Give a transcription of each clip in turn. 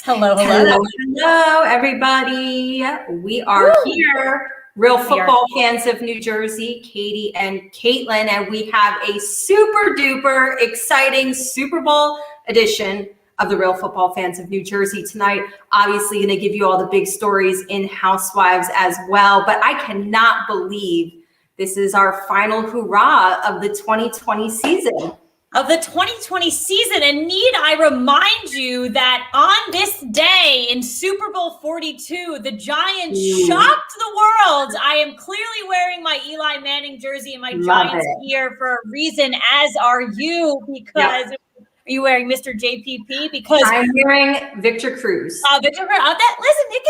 Hello, Hello, hello, everybody. We are here, real football fans of New Jersey, Katie and Caitlin, and we have a super duper exciting Super Bowl edition of the Real Football Fans of New Jersey tonight. Obviously, going to give you all the big stories in Housewives as well, but I cannot believe this is our final hurrah of the 2020 season. Of the 2020 season, and need I remind you that on this day in Super Bowl 42, the Giants shocked the world. I am clearly wearing my Eli Manning jersey and my Giants gear for a reason, as are you, because are you wearing Mr. JPP? Because I'm wearing Victor Cruz. Victor Cruz. Listen, it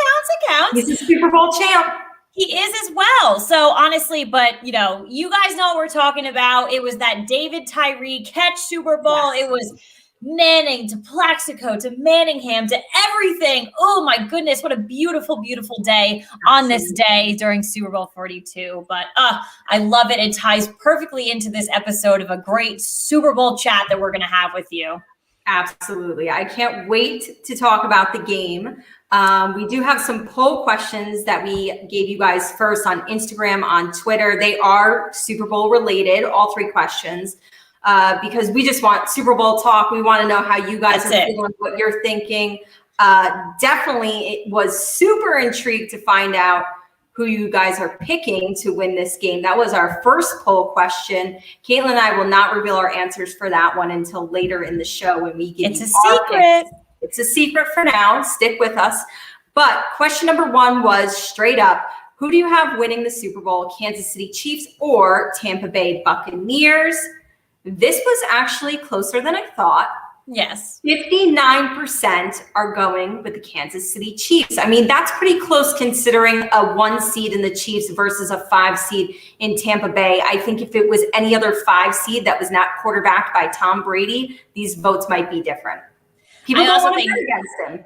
counts. He's a Super Bowl champ. He is as well. So honestly, but you guys know what we're talking about. It was that David Tyree catch Super Bowl. Yes. It was Manning to Plaxico to Manningham to everything. Oh my goodness, what a beautiful, beautiful day on this day during Super Bowl 42. But I love it. It ties perfectly into this episode of a great Super Bowl chat that we're going to have with you. Absolutely. I can't wait to talk about the game. We do have some poll questions that we gave you guys first on Instagram, on Twitter. They are Super Bowl related, all three questions, because we just want Super Bowl talk. We want to know how you guys are feeling, what you're thinking. Definitely, it was super intrigued to find out who you guys are picking to win this game. That was our first poll question. Caitlin and I will not reveal our answers for that one until later in the show when we give you a secret. It's a secret for now. Stick with us. But question number one was straight up, who do you have winning the Super Bowl, Kansas City Chiefs or Tampa Bay Buccaneers? This was actually closer than I thought. Yes. 59% are going with the Kansas City Chiefs. I mean, that's pretty close considering a 1 seed in the Chiefs versus a 5 seed in Tampa Bay. I think if it was any other 5 seed that was not quarterbacked by Tom Brady, these votes might be different. People don't want to bet against him.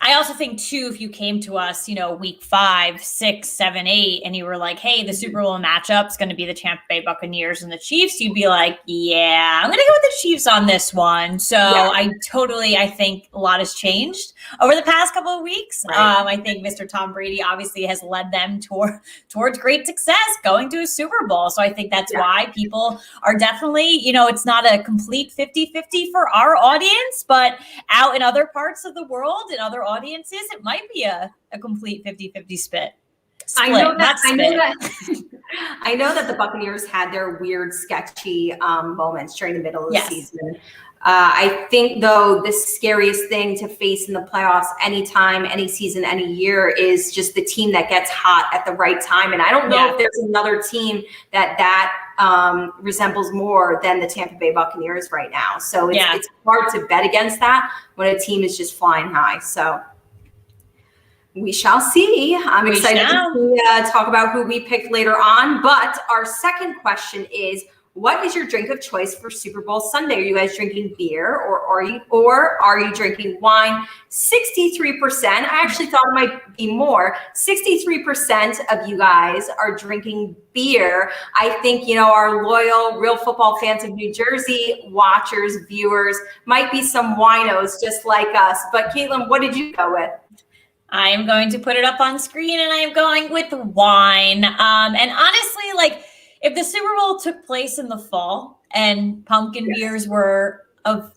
I also think, too, if you came to us, week 5, 6, 7, 8, and you were like, hey, the Super Bowl matchup is going to be the Tampa Bay Buccaneers and the Chiefs, you'd be like, yeah, I'm going to go with the Chiefs on this one. So I think a lot has changed over the past couple of weeks. Right. I think Mr. Tom Brady obviously has led them towards great success going to a Super Bowl. So I think that's why people are definitely, it's not a complete 50-50 for our audience, but out in other parts of the world and other audiences, it might be a complete 50-50 split. I know that the Buccaneers had their weird, sketchy moments during the middle of the season. I think, though, the scariest thing to face in the playoffs anytime, any season, any year is just the team that gets hot at the right time. And I don't know if there's another team that resembles more than the Tampa Bay Buccaneers right now. So it's hard to bet against that when a team is just flying high. So we shall see. I'm excited to talk about who we picked later on. But our second question is, what is your drink of choice for Super Bowl Sunday? Are you guys drinking beer or are you drinking wine? 63%. I actually thought it might be more. 63% of you guys are drinking beer. I think, our loyal Real Football Fans of New Jersey watchers, viewers might be some winos just like us. But Caitlin, what did you go with? I am going to put it up on screen and I am going with wine. And honestly, if the Super Bowl took place in the fall and pumpkin beers were of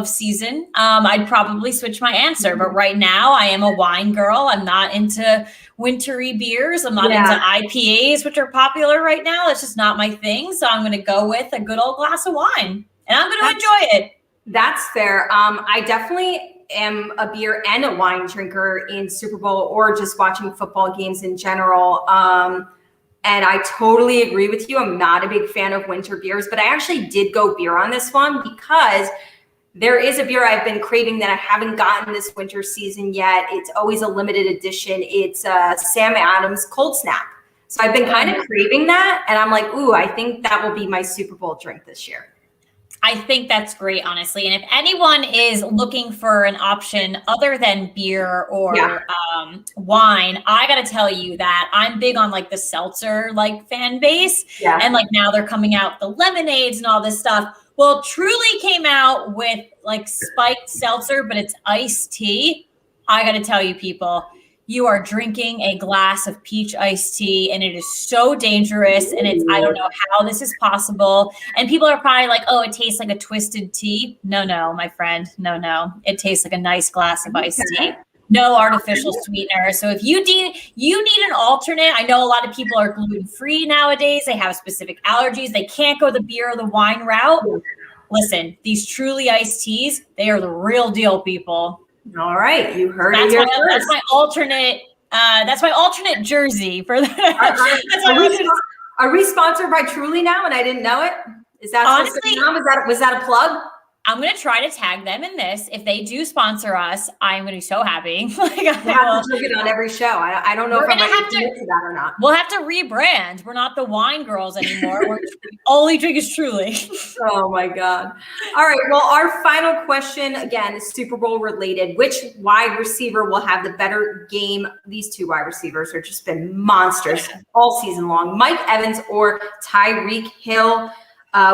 season, I'd probably switch my answer. But right now I am a wine girl. I'm not into wintry beers. I'm not into IPAs, which are popular right now. It's just not my thing. So I'm going to go with a good old glass of wine and I'm going to enjoy it. That's fair. I definitely am a beer and a wine drinker in Super Bowl or just watching football games in general. And I totally agree with you. I'm not a big fan of winter beers, but I actually did go beer on this one because there is a beer I've been craving that I haven't gotten this winter season yet. It's always a limited edition. It's Sam Adams Cold Snap. So I've been kind of craving that. And I'm like, ooh, I think that will be my Super Bowl drink this year. I think that's great, honestly. And if anyone is looking for an option other than beer or wine, I got to tell you that I'm big on the seltzer fan base. Yeah. And now they're coming out the lemonades and all this stuff. Well, Truly came out with spiked seltzer, but it's iced tea. I got to tell you, people, you are drinking a glass of peach iced tea, and it is so dangerous. And I don't know how this is possible. And people are probably like, oh, it tastes like a twisted tea. No, my friend. No. It tastes like a nice glass of iced tea. No artificial sweetener. So if you need an alternate, I know a lot of people are gluten-free nowadays. They have specific allergies. They can't go the beer or the wine route. Listen, these truly iced teas, they are the real deal, people. All right, you heard it here first. That's my alternate. That's my alternate jersey for that. Are we sponsored by Truly now, and I didn't know it? Is that honestly? Was that a plug? I'm going to try to tag them in this. If they do sponsor us, I'm going to be so happy. We'll have to drink it on every show. I don't know if I'm going to commit to that or not. We'll have to rebrand. We're not the wine girls anymore. We're only drink is Truly. Oh my God. All right. Well, our final question, again, is Super Bowl related. Which wide receiver will have the better game? These two wide receivers have just been monsters all season long. Mike Evans or Tyreek Hill?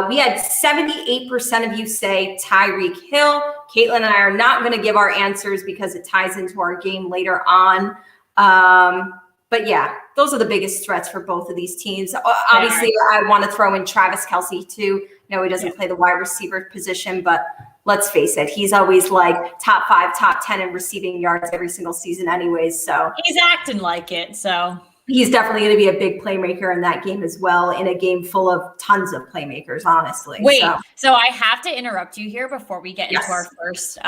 We had 78% of you say Tyreek Hill. Caitlin and I are not going to give our answers because it ties into our game later on. But yeah, those are the biggest threats for both of these teams. Obviously, I want to throw in Travis Kelce too. No, he doesn't play the wide receiver position, but let's face it, he's always like top 5, top 10 in receiving yards every single season anyways. So he's acting like it. So he's definitely going to be a big playmaker in that game as well, in a game full of tons of playmakers, honestly. Wait, so I have to interrupt you here before we get into our first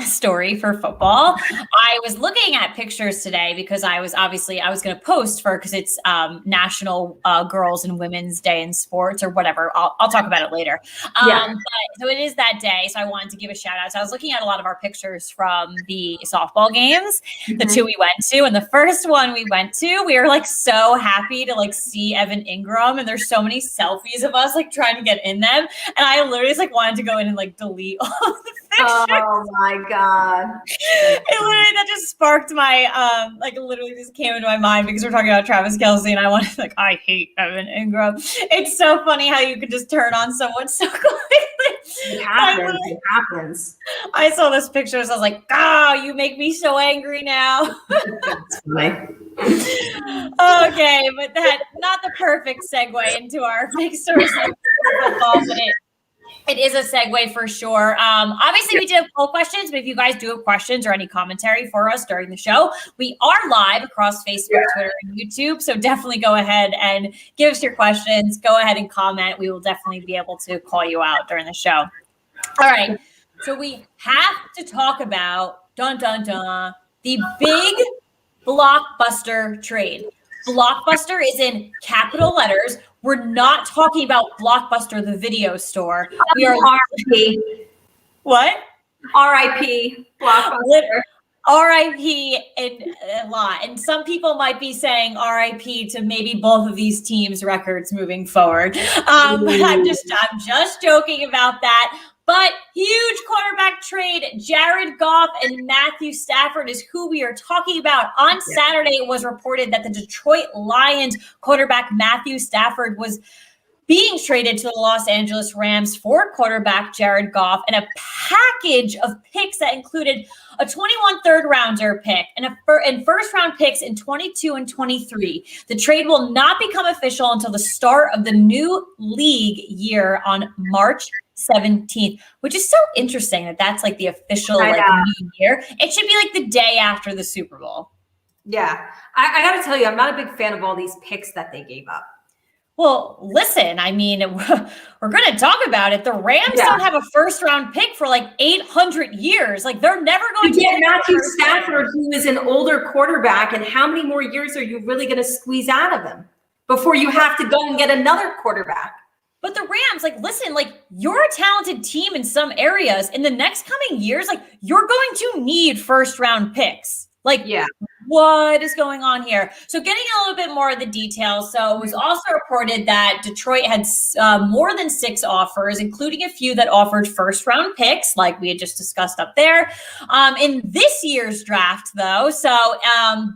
story for football. I was looking at pictures today because I was going to post because it's National Girls and Women's Day in Sports or whatever. I'll talk about it later. But, so it is that day. So I wanted to give a shout out. So I was looking at a lot of our pictures from the softball games, the two we went to, and the first one we went to, we were like so happy to like see Evan Ingram, and there's so many selfies of us like trying to get in them, and I literally just like wanted to go in and like delete all of the pictures. Oh my God. That just sparked my like literally just came into my mind because we're talking about Travis Kelce, and I wanted like, I hate Evan Ingram. It's so funny how you could just turn on someone so quickly. It happens. I saw those pictures. I was like, you make me so angry now. That's funny. Okay, but that not the perfect segue into our big source of football, but it is a segue for sure. Obviously, we did have poll questions, but if you guys do have questions or any commentary for us during the show, we are live across Facebook, Twitter, and YouTube. So definitely go ahead and give us your questions. Go ahead and comment. We will definitely be able to call you out during the show. All right. So we have to talk about, the big blockbuster trade. Blockbuster is in capital letters. We're not talking about Blockbuster, the video store. We are R.I.P. What? R.I.P. Blockbuster. R.I.P. and a lot. And some people might be saying R.I.P. to maybe both of these teams' records moving forward. But I'm just joking about that. But huge quarterback trade. Jared Goff and Matthew Stafford is who we are talking about. On Saturday, it was reported that the Detroit Lions quarterback Matthew Stafford was being traded to the Los Angeles Rams for quarterback Jared Goff and a package of picks that included a 21 third-rounder pick and first-round picks in 22 and 23. The trade will not become official until the start of the new league year on March 17th, which is so interesting that that's like the official new year. It should be like the day after the Super Bowl. Yeah. I got to tell you, I'm not a big fan of all these picks that they gave up. Well, listen, I mean, we're going to talk about it. The Rams don't have a first-round pick for like 800 years. Like, they're never going to get Matthew Stafford, who is an older quarterback, and how many more years are you really going to squeeze out of him before you have to go and get another quarterback? But the Rams, like, listen, like, you're a talented team in some areas. In the next coming years, like, you're going to need first-round picks. Like, what is going on here? So getting a little bit more of the details. So it was also reported that Detroit had more than 6 offers, including a few that offered first round picks, like we had just discussed up there, in this year's draft, though. So,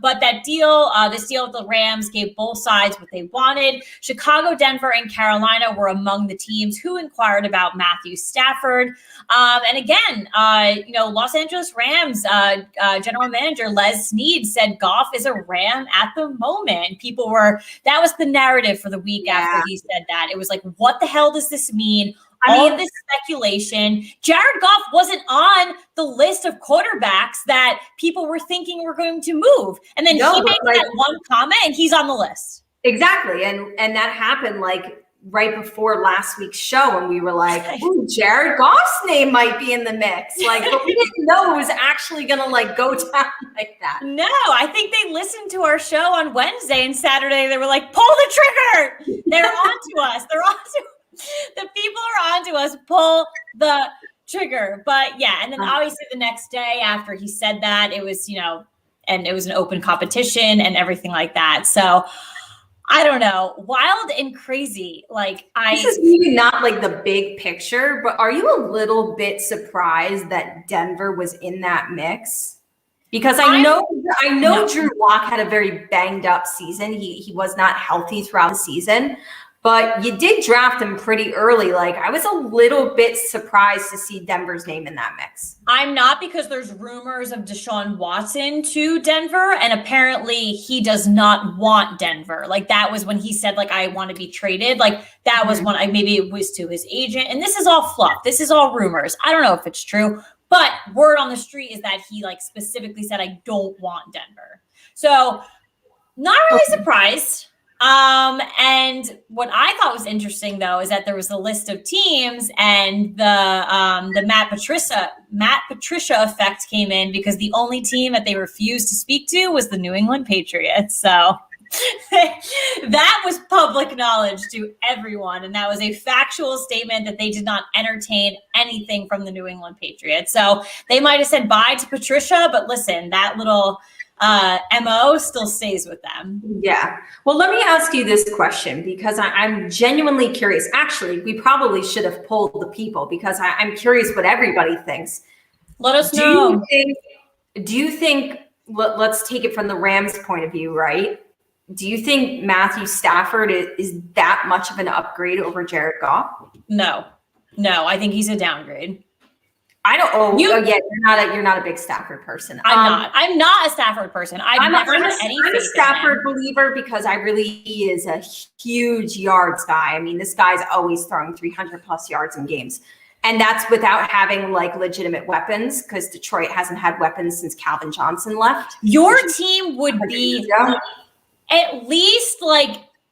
but that deal, this deal with the Rams gave both sides what they wanted. Chicago, Denver, and Carolina were among the teams who inquired about Matthew Stafford. And again, Los Angeles Rams general manager Les Snead said Goff is a Ram at the moment. That was the narrative for the week after he said that. It was like, what the hell does this mean? All of this speculation. Jared Goff wasn't on the list of quarterbacks that people were thinking were going to move. And then he made that one comment and he's on the list. Exactly. And that happened right before last week's show, and we were like, ooh, Jared Goff's name might be in the mix. But we didn't know it was actually going to go down like that. No, I think they listened to our show on Wednesday and Saturday. They were like, pull the trigger. They're on to us. The people are on to us. Pull the trigger. But yeah. And then obviously the next day after he said that, it was, and it was an open competition and everything like that. So I don't know, wild and crazy. This is maybe not the big picture, but are you a little bit surprised that Denver was in that mix? Because I know Drew Lock had a very banged up season. He was not healthy throughout the season, but you did draft him pretty early. I was a little bit surprised to see Denver's name in that mix. I'm not, because there's rumors of Deshaun Watson to Denver, and apparently he does not want Denver. That was when he said, I want to be traded. That was when maybe it was to his agent. And this is all fluff. This is all rumors. I don't know if it's true, but word on the street is that he specifically said, I don't want Denver. So not really surprised. And what I thought was interesting, though, is that there was a list of teams, and the Matt Patricia effect came in, because the only team that they refused to speak to was the New England Patriots. So that was public knowledge to everyone, and that was a factual statement that they did not entertain anything from the New England Patriots. So they might have said bye to Patricia, but listen, that little MO still stays with them. Yeah. Well, let me ask you this question, because I'm genuinely curious. Actually, we probably should have polled the people, because I'm curious what everybody thinks. Let us know. Do you think, let's take it from the Rams' point of view, right? Do you think Matthew Stafford is that much of an upgrade over Jared Goff? No, I think he's a downgrade. I don't. You're not a big Stafford person. I'm not a Stafford person. I'm a Stafford believer, because he is a huge yards guy. I mean, this guy's always throwing 300 plus yards in games, and that's without having legitimate weapons, because Detroit hasn't had weapons since Calvin Johnson left. Your team would be at least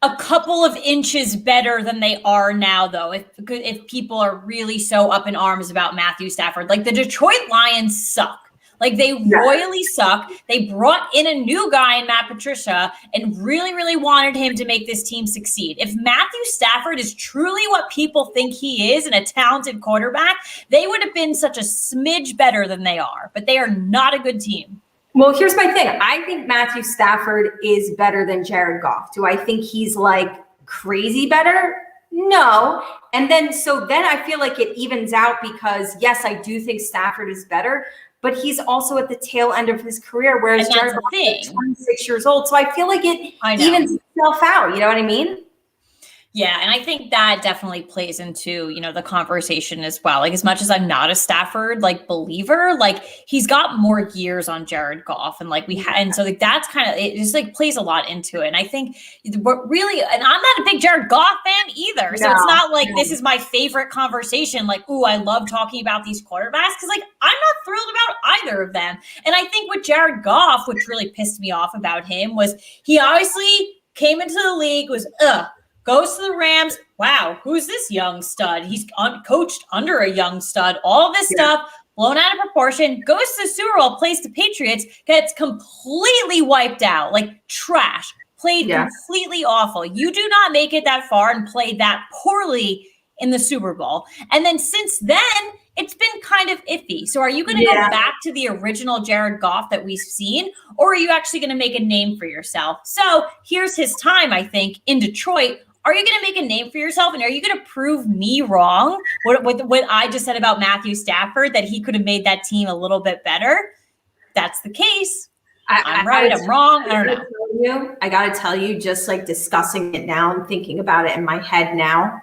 a couple of inches better than they are now, though, if people are really so up in arms about Matthew Stafford. The Detroit Lions suck. They royally suck. They brought in a new guy in Matt Patricia and really, really wanted him to make this team succeed. If Matthew Stafford is truly what people think he is, and a talented quarterback, they would have been such a smidge better than they are. But they are not a good team. Well, here's my thing. I think Matthew Stafford is better than Jared Goff. Do I think he's crazy better? No. And then I feel like it evens out, because yes, I do think Stafford is better, but he's also at the tail end of his career, whereas Jared Goff is 26 years old. So I feel like it evens itself out. You know what I mean? Yeah, and I think that definitely plays into, the conversation as well. As much as I'm not a Stafford believer, he's got more years on Jared Goff, and and so that's kind of, it just plays a lot into it. And I think what really, and I'm not a big Jared Goff fan either, so it's not this is my favorite conversation. Ooh, I love talking about these quarterbacks, because I'm not thrilled about either of them. And I think with Jared Goff, which really pissed me off about him, was he obviously came into the league, goes to the Rams. Wow, who's this young stud? He's coached under a young stud. All this stuff blown out of proportion. Goes to the Super Bowl, plays the Patriots, gets completely wiped out, trash. Played completely awful. You do not make it that far and play that poorly in the Super Bowl. And then since then, it's been kind of iffy. So are you going to go back to the original Jared Goff that we've seen, or are you actually going to make a name for yourself? So here's his time, I think, in Detroit. Are you going to make a name for yourself, and are you going to prove me wrong? What I just said about Matthew Stafford, that he could have made that team a little bit better? That's the case. I'm right. I'm wrong. I don't know. I got to tell you, just like discussing it now and thinking about it in my head now,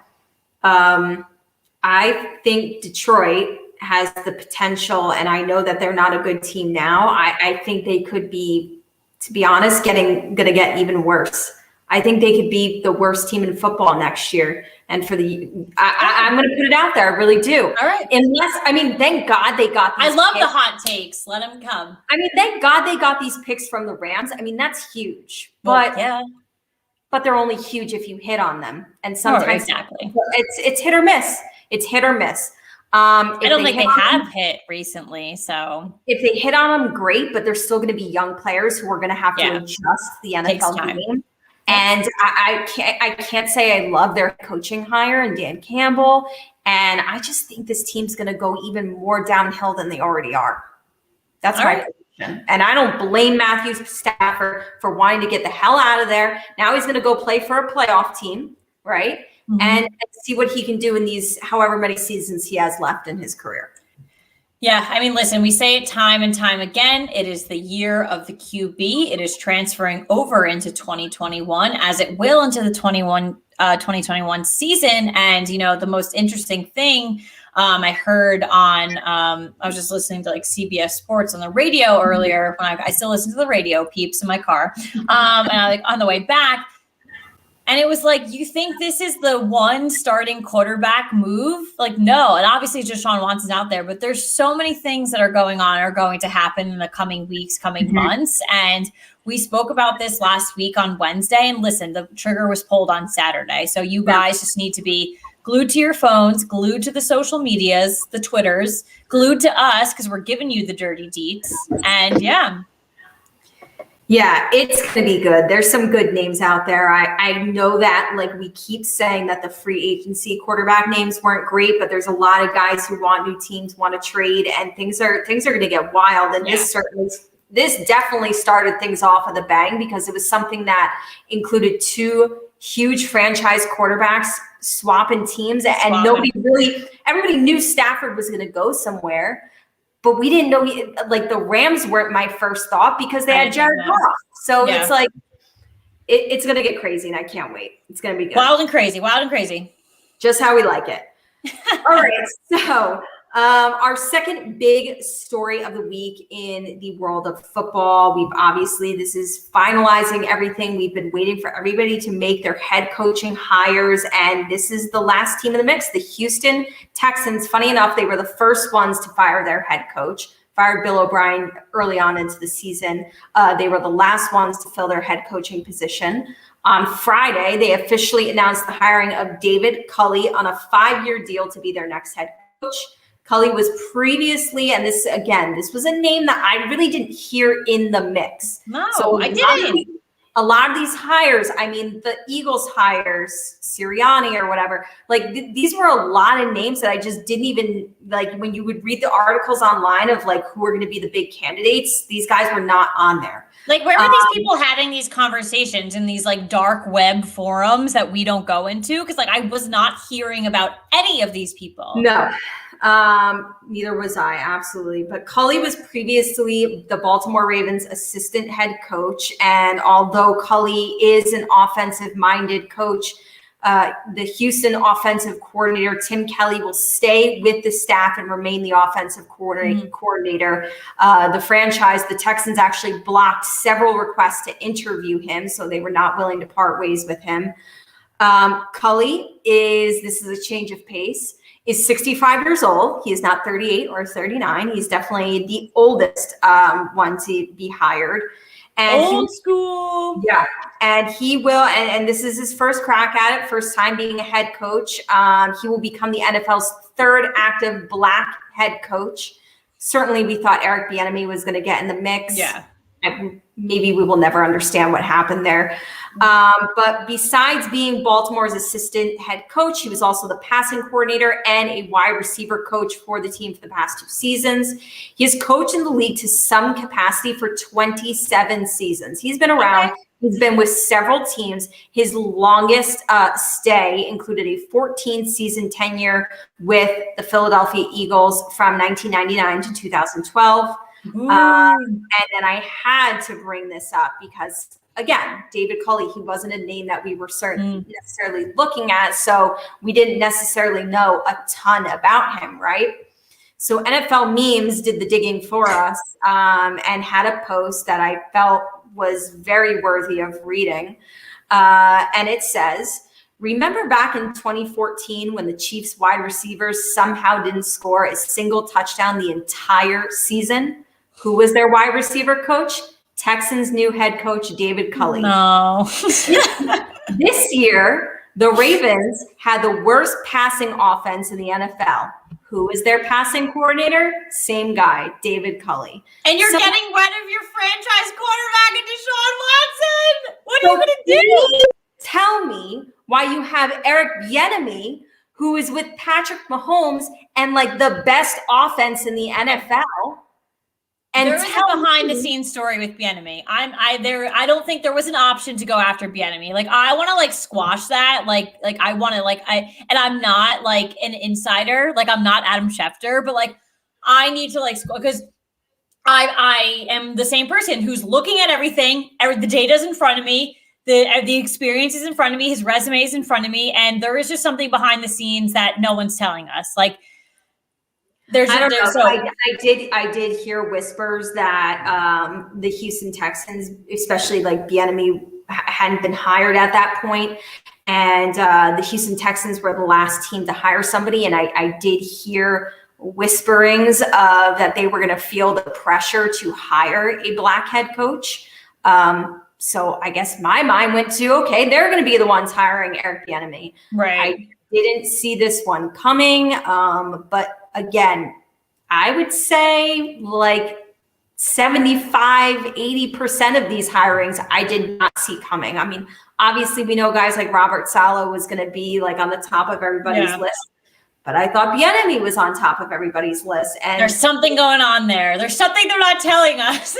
I think Detroit has the potential, and I know that they're not a good team now. I think they could be, to be honest, going to get even worse. I think they could be the worst team in football next year. And I'm going to put it out there. I really do. All right. Thank God they got these I love picks. the hot takes. Let them come. Thank God they got these picks from the Rams. That's huge. But they're only huge if you hit on them. And sometimes exactly. It's hit or miss. It's hit or miss. I don't think they have hit recently. So if they hit on them, great, but they're still going to be young players who are going to have to adjust the NFL game. And I can't say I love their coaching hire and Dan Campbell. And I just think this team's going to go even more downhill than they already are. That's my prediction. And I don't blame Matthew Stafford for wanting to get the hell out of there. Now he's going to go play for a playoff team, right? Mm-hmm. And see what he can do in these however many seasons he has left in his career. Yeah, listen, we say it time and time again. It is the year of the QB. It is transferring over into 2021, as it will into the 2021 season. And, the most interesting thing I heard on, I was just listening to CBS Sports on the radio earlier. When I still listen to the radio, peeps, in my car. And I on the way back. And it was you think this is the one starting quarterback move? No. And obviously Deshaun Watson's out there, but there's so many things that are going to happen in the coming weeks, coming months. And we spoke about this last week on Wednesday. And listen, the trigger was pulled on Saturday. So you guys just need to be glued to your phones, glued to the social medias, the Twitters, glued to us, because we're giving you the dirty deets. And yeah, it's going to be good. There's some good names out there. I know that we keep saying that the free agency quarterback names weren't great, but there's a lot of guys who want new teams, want to trade, and things are going to get wild. And this definitely started things off with a bang, because it was something that included two huge franchise quarterbacks swapping teams, and everybody knew Stafford was going to go somewhere. But we didn't know the Rams weren't my first thought, because they had Jared Goff. So it's it's going to get crazy, and I can't wait. It's going to be good. Wild and crazy. Just how we like it. All right. So our second big story of the week in the world of football. This is finalizing everything. We've been waiting for everybody to make their head coaching hires. And this is the last team in the mix, the Houston Texans. Funny enough, they were the first ones to fire their head coach, fired Bill O'Brien early on into the season. They were the last ones to fill their head coaching position. On Friday, they officially announced the hiring of David Culley on a 5-year deal to be their next head coach. Culley was previously, and this was a name that I really didn't hear in the mix. No, so I didn't. A lot of these hires, the Eagles hires, Sirianni or whatever, these were a lot of names that I just didn't even, when you would read the articles online of who are going to be the big candidates, these guys were not on there. Where were these people having these conversations in these dark web forums that we don't go into? Because I was not hearing about any of these people. No. Neither was I, absolutely. But Culley was previously the Baltimore Ravens assistant head coach. And although Culley is an offensive-minded coach, the Houston offensive coordinator, Tim Kelly, will stay with the staff and remain the offensive coordinator. The franchise, the Texans, actually blocked several requests to interview him, so they were not willing to part ways with him. Culley this is a change of pace, is 65 years old. He is not 38 or 39. He's definitely the oldest one to be hired. And old school. Yeah. And he will, and this is his first crack at it, first time being a head coach. He will become the NFL's third active Black head coach. Certainly we thought Eric Bieniemy was going to get in the mix. Yeah. maybe we will never understand what happened there. But besides being Baltimore's assistant head coach, he was also the passing coordinator and a wide receiver coach for the team for the past 2 seasons. He has coached in the league to some capacity for 27 seasons. He's been around. Okay. He's been with several teams. His longest stay included a 14-season tenure with the Philadelphia Eagles from 1999 to 2012. And then I had to bring this up because, again, David Culley, he wasn't a name that we were necessarily looking at, so we didn't necessarily know a ton about him, right? So NFL Memes did the digging for us and had a post that I felt was very worthy of reading. And it says, remember back in 2014 when the Chiefs wide receivers somehow didn't score a single touchdown the entire season? Who was their wide receiver coach? Texans' new head coach, David Culley. No. This year, the Ravens had the worst passing offense in the NFL. Who is their passing coordinator? Same guy, David Culley. And you're getting rid of your franchise quarterback in Deshaun Watson. What are you going to do? Tell me why you have Eric Bieniemy, who is with Patrick Mahomes and like the best offense in the NFL. And there is a behind-the-scenes story with Bieniemy. I don't think there was an option to go after Bieniemy. Like, I want to like squash that. Like I want to and I'm not like an insider. Like, I'm not Adam Schefter, but like I need to like because I am the same person who's looking at everything. The data's in front of me. The experience is in front of me. His resume is in front of me, and there is just something behind the scenes that no one's telling us. Like. I did hear whispers that the Houston Texans, especially like Bieniemy, hadn't been hired at that point, and the Houston Texans were the last team to hire somebody. And I did hear whisperings of that they were going to feel the pressure to hire a black head coach. So I guess my mind went to, okay, they're going to be the ones hiring Eric Bieniemy. Right. I didn't see this one coming, but. Again, I would say like 75, 80% of these hirings I did not see coming. I mean, obviously we know guys like Robert Saleh was going to be like on the top of everybody's list, but I thought Bieniemy was on top of everybody's list. And there's something going on there. There's something they're not telling us.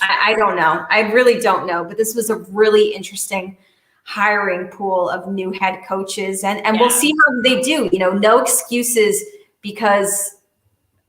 I don't know. I really don't know, but this was a really interesting hiring pool of new head coaches and we'll see how they do. No excuses. Because,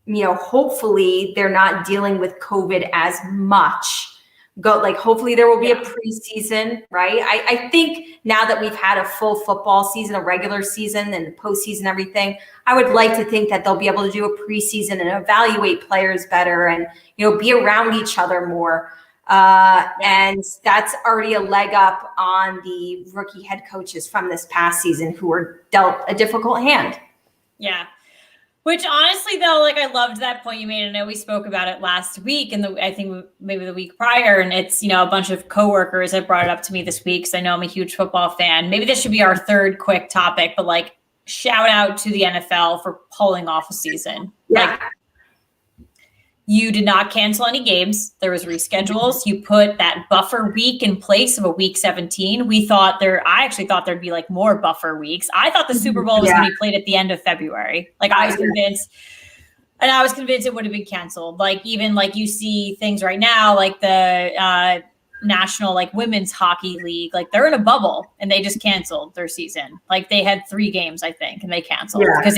hopefully they're not dealing with COVID as much. Hopefully there will be a preseason, right? I think now that we've had a full football season, a regular season and postseason, everything, I would like to think that they'll be able to do a preseason and evaluate players better and, be around each other more. And that's already a leg up on the rookie head coaches from this past season who were dealt a difficult hand. Yeah. Which honestly, though, like I loved that point you made. I know we spoke about it last week and I think maybe the week prior. And it's, a bunch of coworkers that brought it up to me this week because I know I'm a huge football fan. Maybe this should be our third quick topic, but like shout out to the NFL for pulling off a season. Yeah. Like, you did not cancel any games. There was reschedules. You put that buffer week in place of a week 17. I actually thought there'd be like more buffer weeks. I thought the Super Bowl was going to be played at the end of February. Like I was convinced it would have been canceled. Like even like you see things right now, like the national like women's hockey league, like they're in a bubble and they just canceled their season. Like they had 3 games, I think, and they canceled because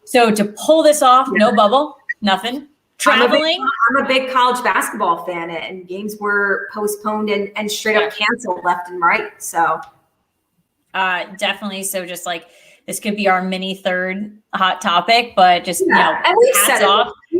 so to pull this off, no bubble, nothing. Traveling. I'm a big college basketball fan, and games were postponed and straight up canceled left and right. So, definitely. So, just like this could be our mini third hot topic, but just and we've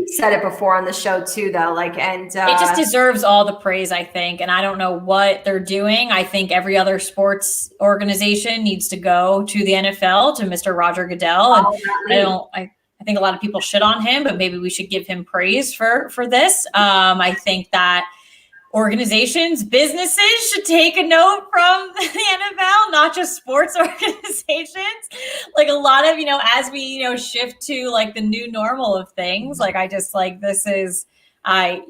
said it before on the show too, though. It just deserves all the praise, I think. And I don't know what they're doing. I think every other sports organization needs to go to the NFL to Mr. Roger Goodell, and I think a lot of people shit on him, but maybe we should give him praise for this. I think that organizations, businesses should take a note from the NFL, not just sports organizations. Like a lot of, as we, shift to like the new normal of things, like I just like, this is, I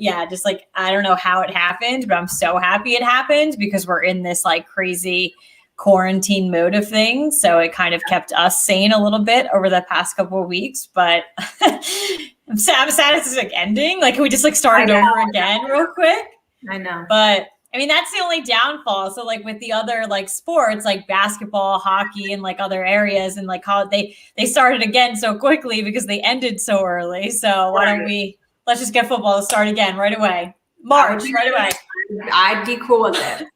don't know how it happened, but I'm so happy it happened because we're in this like crazy quarantine mode of things. So it kind of kept us sane a little bit over the past couple of weeks, but I'm sad it's like ending. Like, can we just like start it over again real quick? I know. But I mean, that's the only downfall. So like with the other like sports, like basketball, hockey, and like other areas, and like how they started again so quickly because they ended so early. So why don't let's just get football to start again right away. March, right away. I'd be cool with it.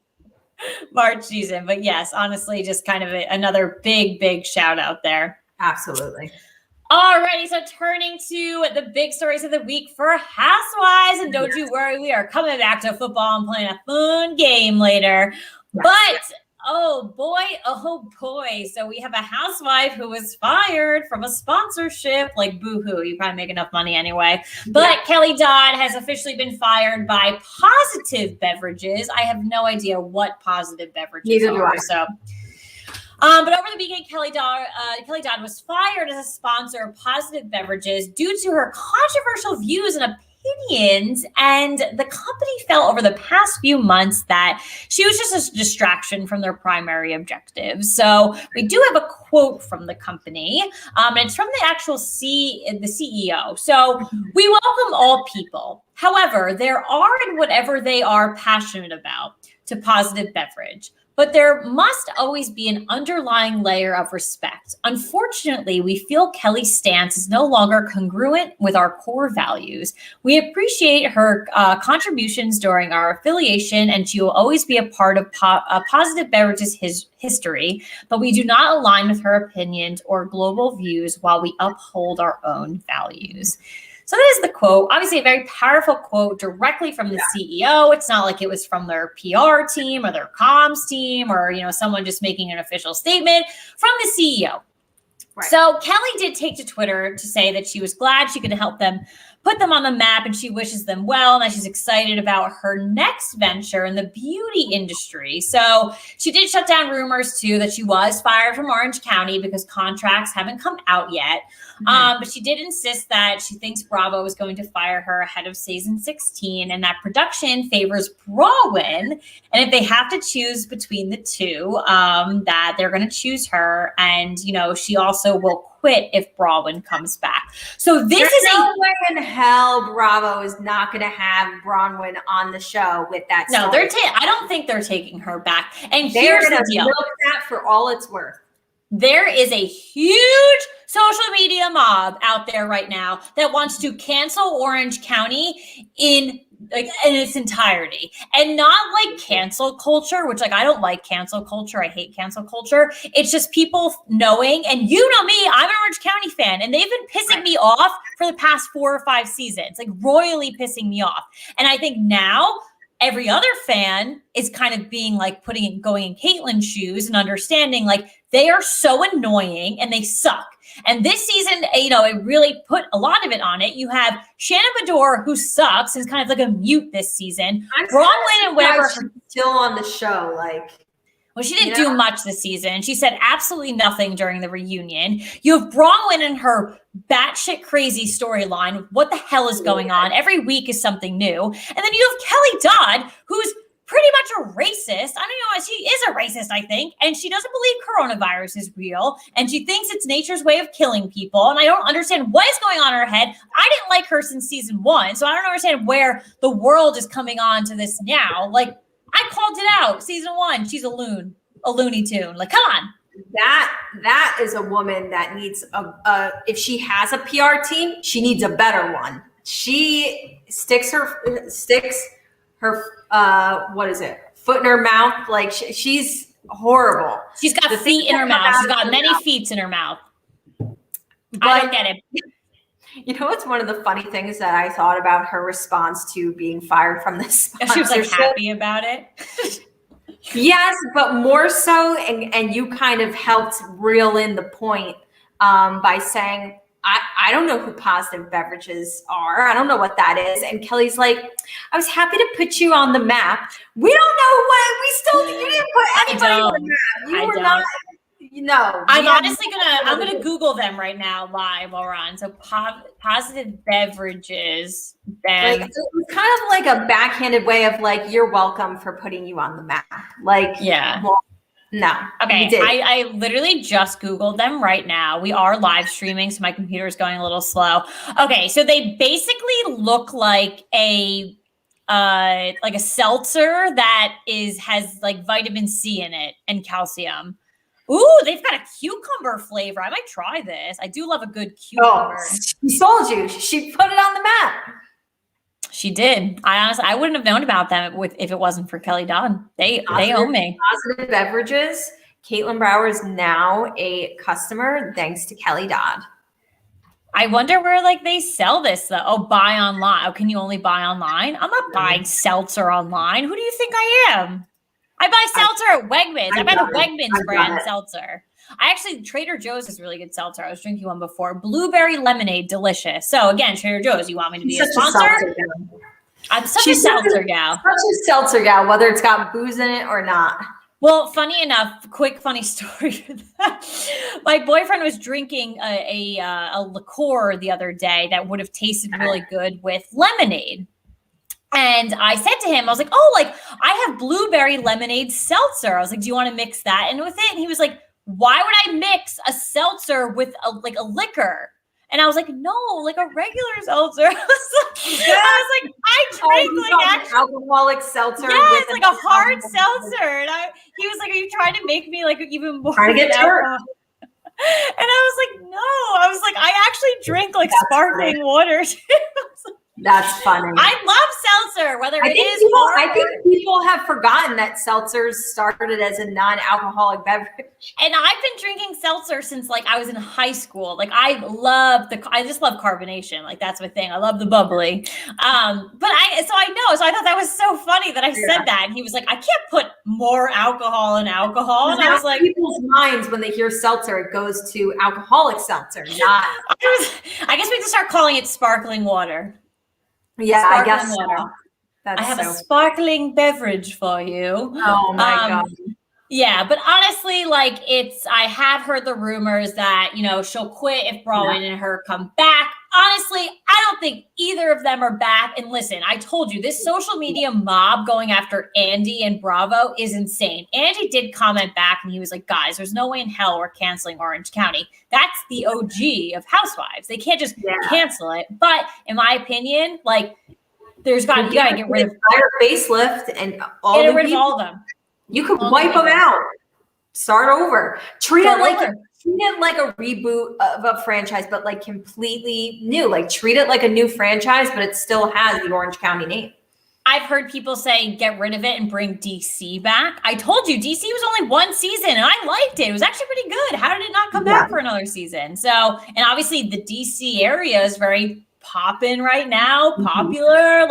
March season. But yes, honestly, just kind of another big shout out there. Absolutely. Alrighty, so turning to the big stories of the week for Housewives, and don't you worry, we are coming back to football and playing a fun game later. Yes. But oh boy, so we have a housewife who was fired from a sponsorship. Like, boo-hoo, you probably make enough money anyway. But Kelly Dodd has officially been fired by Positive Beverages. I have no idea what Positive Beverages are. So. But over the weekend, Kelly Dodd was fired as a sponsor of Positive Beverages due to her controversial views and opinions, and the company felt over the past few months that she was just a distraction from their primary objectives. So we do have a quote from the company, and it's from the actual the CEO. So we welcome all people. However, there are in whatever they are passionate about to Positive Beverage. But there must always be an underlying layer of respect. Unfortunately, we feel Kelly's stance is no longer congruent with our core values. We appreciate her contributions during our affiliation, and she will always be a part of Positive Beverages' history, but we do not align with her opinions or global views while we uphold our own values. So that is the quote. Obviously, a very powerful quote directly from the CEO. It's not like it was from their PR team or their comms team or, someone just making an official statement from the CEO. Right. So Kelly did take to Twitter to say that she was glad she could help them put them on the map, and she wishes them well, and that she's excited about her next venture in the beauty industry. So she did shut down rumors too that she was fired from Orange County because contracts haven't come out yet. But she did insist that she thinks Bravo is going to fire her ahead of season 16, and that production favors Bronwyn. And if they have to choose between the two, that they're going to choose her. And, she also will quit if Bronwyn comes back. So this is no way in hell Bravo is not going to have Bronwyn on the show with that. No, I don't think they're taking her back. And here's the deal. Milk that for all it's worth. There is a huge social media mob out there right now that wants to cancel Orange County in its entirety, and not like cancel culture, which I don't like cancel culture. I hate cancel culture. It's just people knowing, and me, I'm an Orange County fan, and they've been pissing me off for the past 4 or 5 seasons, like royally pissing me off. And I think now every other fan is kind of being like going in Caitlyn's shoes and understanding like they are so annoying and they suck. And this season, it really put a lot of it on it. You have Shannon Bedore, who sucks, is kind of like a mute this season. Bronwyn and whatever. Still on the show, well, she didn't do much this season. She said absolutely nothing during the reunion. You have Bronwyn and her batshit crazy storyline. What the hell is going on? Every week is something new. And then you have Kelly Dodd, who's pretty much a racist. I don't know, she is a racist, I think. And she doesn't believe coronavirus is real. And she thinks it's nature's way of killing people. And I don't understand what is going on in her head. I didn't like her since season 1. So I don't understand where the world is coming on to this now. I called it out. Season 1, she's a Looney Tune. Come on. That is a woman that needs if she has a PR team, she needs a better one. She sticks her what is it? Foot in her mouth. She's horrible. She's got feet in her mouth. She's got many feet in her mouth. I don't get it. You know what's one of the funny things that I thought about her response to being fired from this? She was happy about it. Yes, but more so, and you kind of helped reel in the point by saying, I don't know who Positive Beverages are. I don't know what that is. And Kelly's like, I was happy to put you on the map. We don't know what you didn't put anybody on the map. No. I'm gonna Google them right now live while we're on. So positive beverages. Like it was kind of like a backhanded way of like, you're welcome for putting you on the map. Like, yeah. Well, no. Okay. I literally just Googled them right now. We are live streaming, so my computer is going a little slow. Okay, so they basically look like a seltzer that has like vitamin C in it and calcium. Ooh, they've got a cucumber flavor. I might try this. I do love a good cucumber. Oh, she sold you. She put it on the map. She did. I wouldn't have known about them if it wasn't for Kelly Dodd. They owe me. Positive Beverages. Caitlin Brower is now a customer thanks to Kelly Dodd. I wonder where like they sell this though. Oh, buy online. Oh, can you only buy online? I'm not buying seltzer online. Who do you think I am? I buy seltzer at Wegmans. I buy the Wegmans brand seltzer. I actually, Trader Joe's is really good seltzer. I was drinking one before. Blueberry lemonade, delicious. So again, Trader Joe's, you want me to be a sponsor? I'm such a seltzer gal. Such a seltzer gal, whether it's got booze in it or not. Well, funny enough, quick funny story. My boyfriend was drinking a liqueur the other day that would have tasted really good with lemonade. And I said to him, I was like, oh, like I have blueberry lemonade seltzer. I was like, do you want to mix that in with it? And he was like, why would I mix a seltzer with a liquor? And I was like, no, like a regular seltzer. I was like, I drink like actual alcoholic seltzer. Yes, like a hard seltzer. And he was like, are you trying to make me like even more? Trying to get turned. And I was like, no. I was like, I actually drink like sparkling water too. That's funny. I love seltzer, I think people have forgotten that seltzers started as a non-alcoholic beverage. And I've been drinking seltzer since like I was in high school. Like I just love carbonation. Like that's my thing. I love the bubbly. So I thought that was so funny that I said that. And he was like, I can't put more alcohol in alcohol. And I was like, people's minds when they hear seltzer, it goes to alcoholic seltzer, not. I guess we can start calling it sparkling water. Yeah, sparkling I guess water. So. I have a sparkling beverage for you. Oh my God. Yeah, but honestly, like I have heard the rumors that, she'll quit if Braun and her come back. Honestly, I don't think either of them are back. And listen, I told you this social media mob going after Andy and Bravo is insane. Andy did comment back and he was like, guys, there's no way in hell we're canceling Orange County. That's the OG of Housewives. They can't just cancel it. But in my opinion, like you gotta get rid of entire facelift and get rid of all of them. You could wipe them out. Start over. Treat it like a reboot of a franchise, but like completely new. Like treat it like a new franchise, but it still has the Orange County name. I've heard people say get rid of it and bring DC back. I told you DC was only one season and I liked it. It was actually pretty good. How did it not come back for another season? So, and obviously the DC area is very poppin' right now, popular,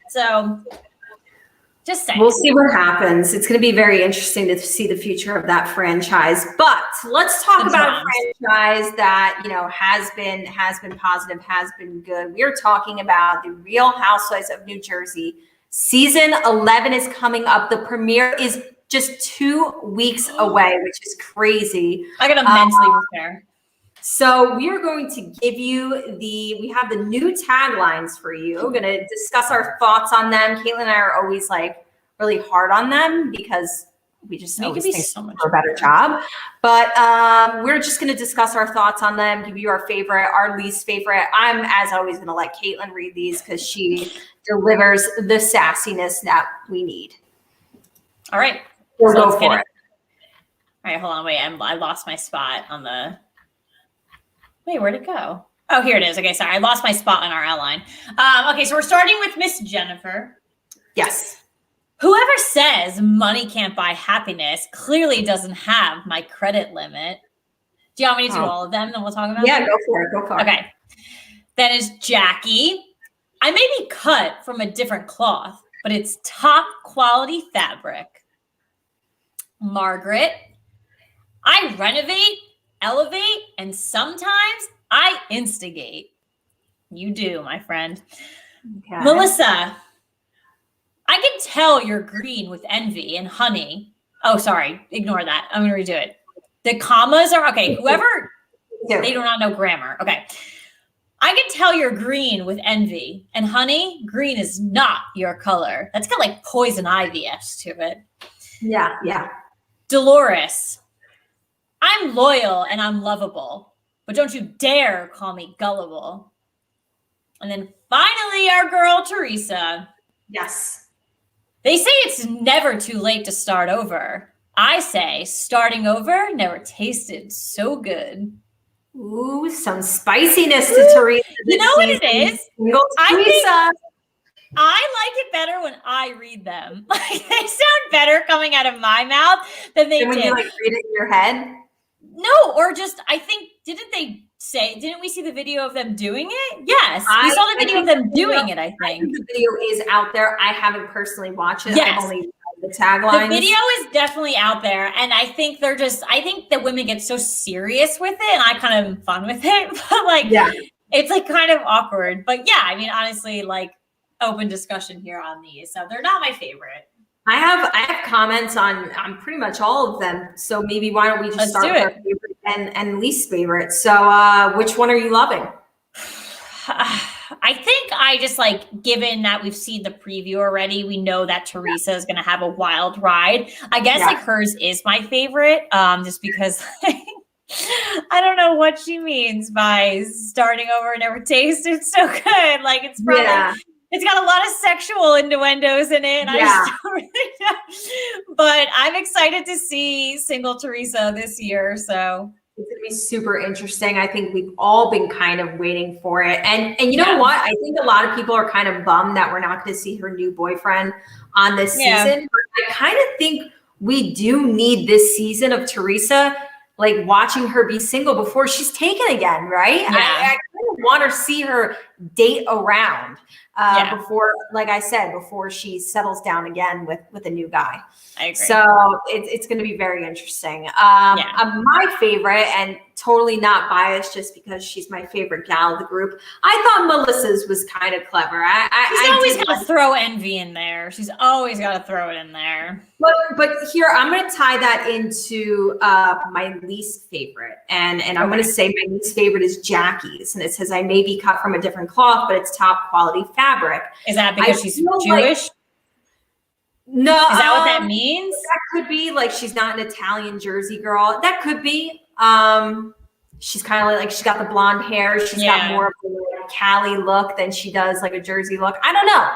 so just saying. We'll see what happens. It's going to be very interesting to see the future of that franchise. But let's talk about a franchise that, has been positive, has been good. We're talking about the Real Housewives of New Jersey. Season 11 is coming up. The premiere is just 2 weeks away, which is crazy. I got to mentally prepare. So we are going to give you we have the new taglines for you. We're going to discuss our thoughts on them. Caitlin and I are always like really hard on them because we just always think so much for a better job. But we're just going to discuss our thoughts on them, give you our favorite, our least favorite. I'm, as always, going to let Caitlin read these because she delivers the sassiness that we need. All right. We'll go for it. All right, hold on. Wait, I lost my spot on the... Wait, where'd it go? Oh, here it is. Okay, sorry. I lost my spot on our outline. Okay, so we're starting with Miss Jennifer. Yes. Whoever says money can't buy happiness clearly doesn't have my credit limit. Do you want me to do all of them? Then we'll talk about them? Go for it. Okay. Then is Jackie. I may be cut from a different cloth, but it's top quality fabric. Margaret. I renovate, elevate, and sometimes I instigate. You do, my friend. Okay. Melissa, I can tell you're green with envy and honey. Oh, sorry. Ignore that. I'm going to redo it. The commas are okay. Whoever, they do not know grammar. Okay. I can tell you're green with envy. And honey, green is not your color. That's got like poison ivy-esque to it. Yeah, yeah. Dolores, I'm loyal and I'm lovable, but don't you dare call me gullible. And then finally, our girl, Teresa. Yes. They say it's never too late to start over. I say starting over never tasted so good. Ooh, some spiciness to Teresa. You know what it is? I like it better when I read them. Like they sound better coming out of my mouth than they when did. You like read it in your head? No, or just I think didn't we see the video of them doing it? Yes. We saw the video of them doing it, I think. The video is out there. I haven't personally watched it. Yes. I've only read the tagline. The video is definitely out there. And I think I think that women get so serious with it and I kind of have fun with it. But like it's like kind of awkward. But yeah, I mean honestly, like open discussion here on these. So they're not my favorite. I have comments on pretty much all of them. So maybe why don't we just start with our favorite and least favorite? So which one are you loving? I think I just like, given that we've seen the preview already, we know that Teresa is going to have a wild ride. I guess like hers is my favorite, just because I don't know what she means by starting over never tasted so good. Like it's probably it's got a lot of sexual innuendos in it. And I just don't really know. But I'm excited to see single Teresa this year. So it's going to be super interesting. I think we've all been kind of waiting for it. And you know what? I think a lot of people are kind of bummed that we're not going to see her new boyfriend on this season. But I kind of think we do need this season of Teresa, like watching her be single before she's taken again, right? Yeah. I kind of want to see her date around before, like I said, before she settles down again with a new guy. I agree. So it's going to be very interesting. My favorite, and totally not biased just because she's my favorite gal of the group, I thought Melissa's was kind of clever. She's always got to throw envy in there. She's always got to throw it in there. But here, I'm going to tie that into my least favorite. And I'm going to say my least favorite is Jackie's. And it says, I may be cut from a different cloth, but it's top quality fabric. Is that because she's Jewish? No. Is that what that means? That could be like she's not an Italian Jersey girl. That could be. She's kind of like she's got the blonde hair. She's got more of a like Cali look than she does like a Jersey look. I don't know.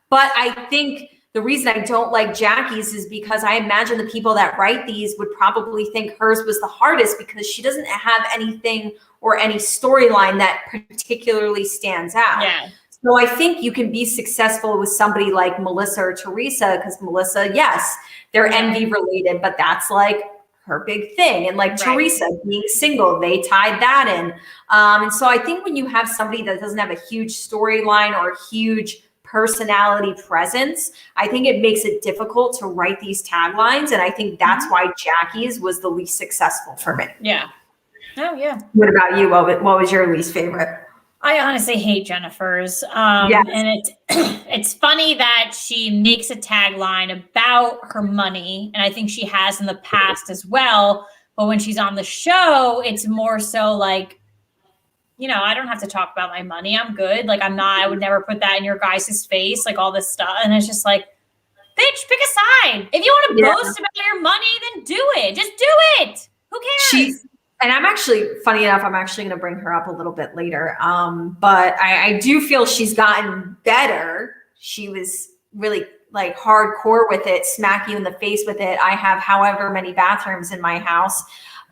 But I think the reason I don't like Jackie's is because I imagine the people that write these would probably think hers was the hardest because she doesn't have anything or any storyline that particularly stands out. Yeah. So I think you can be successful with somebody like Melissa or Teresa because Melissa, yes, they're envy related, but that's like her big thing. And like Teresa being single, they tied that in. And so I think when you have somebody that doesn't have a huge storyline or a huge personality presence, I think it makes it difficult to write these taglines. And I think that's why Jackie's was the least successful for me. Yeah. Oh, yeah. What about you? What was your least favorite? I honestly hate Jennifer's. And it's funny that she makes a tagline about her money, and I think she has in the past as well. But when she's on the show, it's more so like, you know, I don't have to talk about my money. I'm good. Like I would never put that in your guys' face, like all this stuff. And it's just like, bitch, pick a side. If you want to boast about your money, then do it. Just do it. Who cares? And I'm actually, funny enough, I'm actually going to bring her up a little bit later. But I do feel she's gotten better. She was really like hardcore with it, smack you in the face with it. I have however many bathrooms in my house.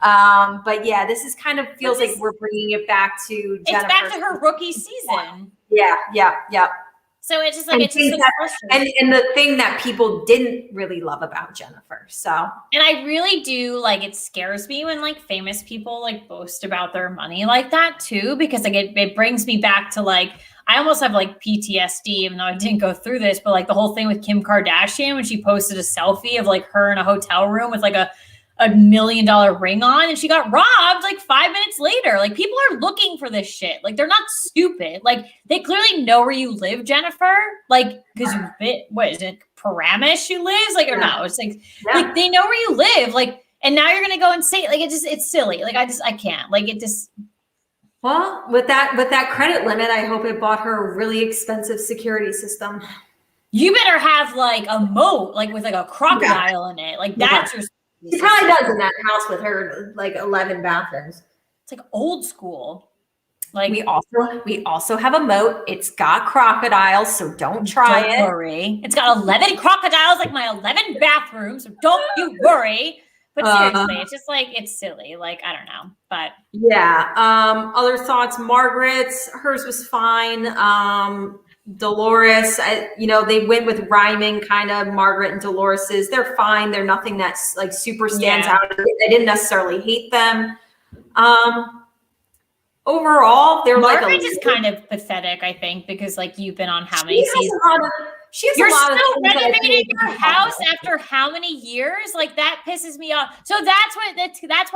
But yeah, this is kind of feels like we're bringing it back to Jennifer. It's back to her rookie season. Yeah. So it's just like, it's just like frustrating. And the thing that people didn't really love about Jennifer. So, and I really do like, it scares me when like famous people like boast about their money like that too, because like it brings me back to like, I almost have like PTSD, even though I didn't go through this, but like the whole thing with Kim Kardashian when she posted a selfie of like her in a hotel room with like a $1 million ring on, and she got robbed like 5 minutes later. Like, people are looking for this shit. Like, they're not stupid. Like, they clearly know where you live, Jennifer. Like, because you've been, what is it, Paramus she lives? Like, or no, it's like they know where you live. Like, and now you're gonna go and say, like, it's silly. Like, I can't. Like, it just. Well, with that credit limit, I hope it bought her a really expensive security system. You better have like a moat, like with like a crocodile in it. Like, that's your. She probably does in that house with her like 11 bathrooms. It's like old school. Like, we also have a moat. It's got crocodiles, so don't worry. It's got 11 crocodiles, like my 11 bathrooms. So don't you worry. But seriously, it's just like, it's silly. Like, I don't know. But yeah. Other thoughts? Margaret's, hers was fine. Dolores, they went with rhyming kind of. Margaret and Dolores's, they're fine. They're nothing that's like super stands out. I didn't necessarily hate them. Overall, they're Margaret is kind of pathetic, I think, because like you've been on how many seasons? You're still renovating your house after how many years? Like, that pisses me off. So that's why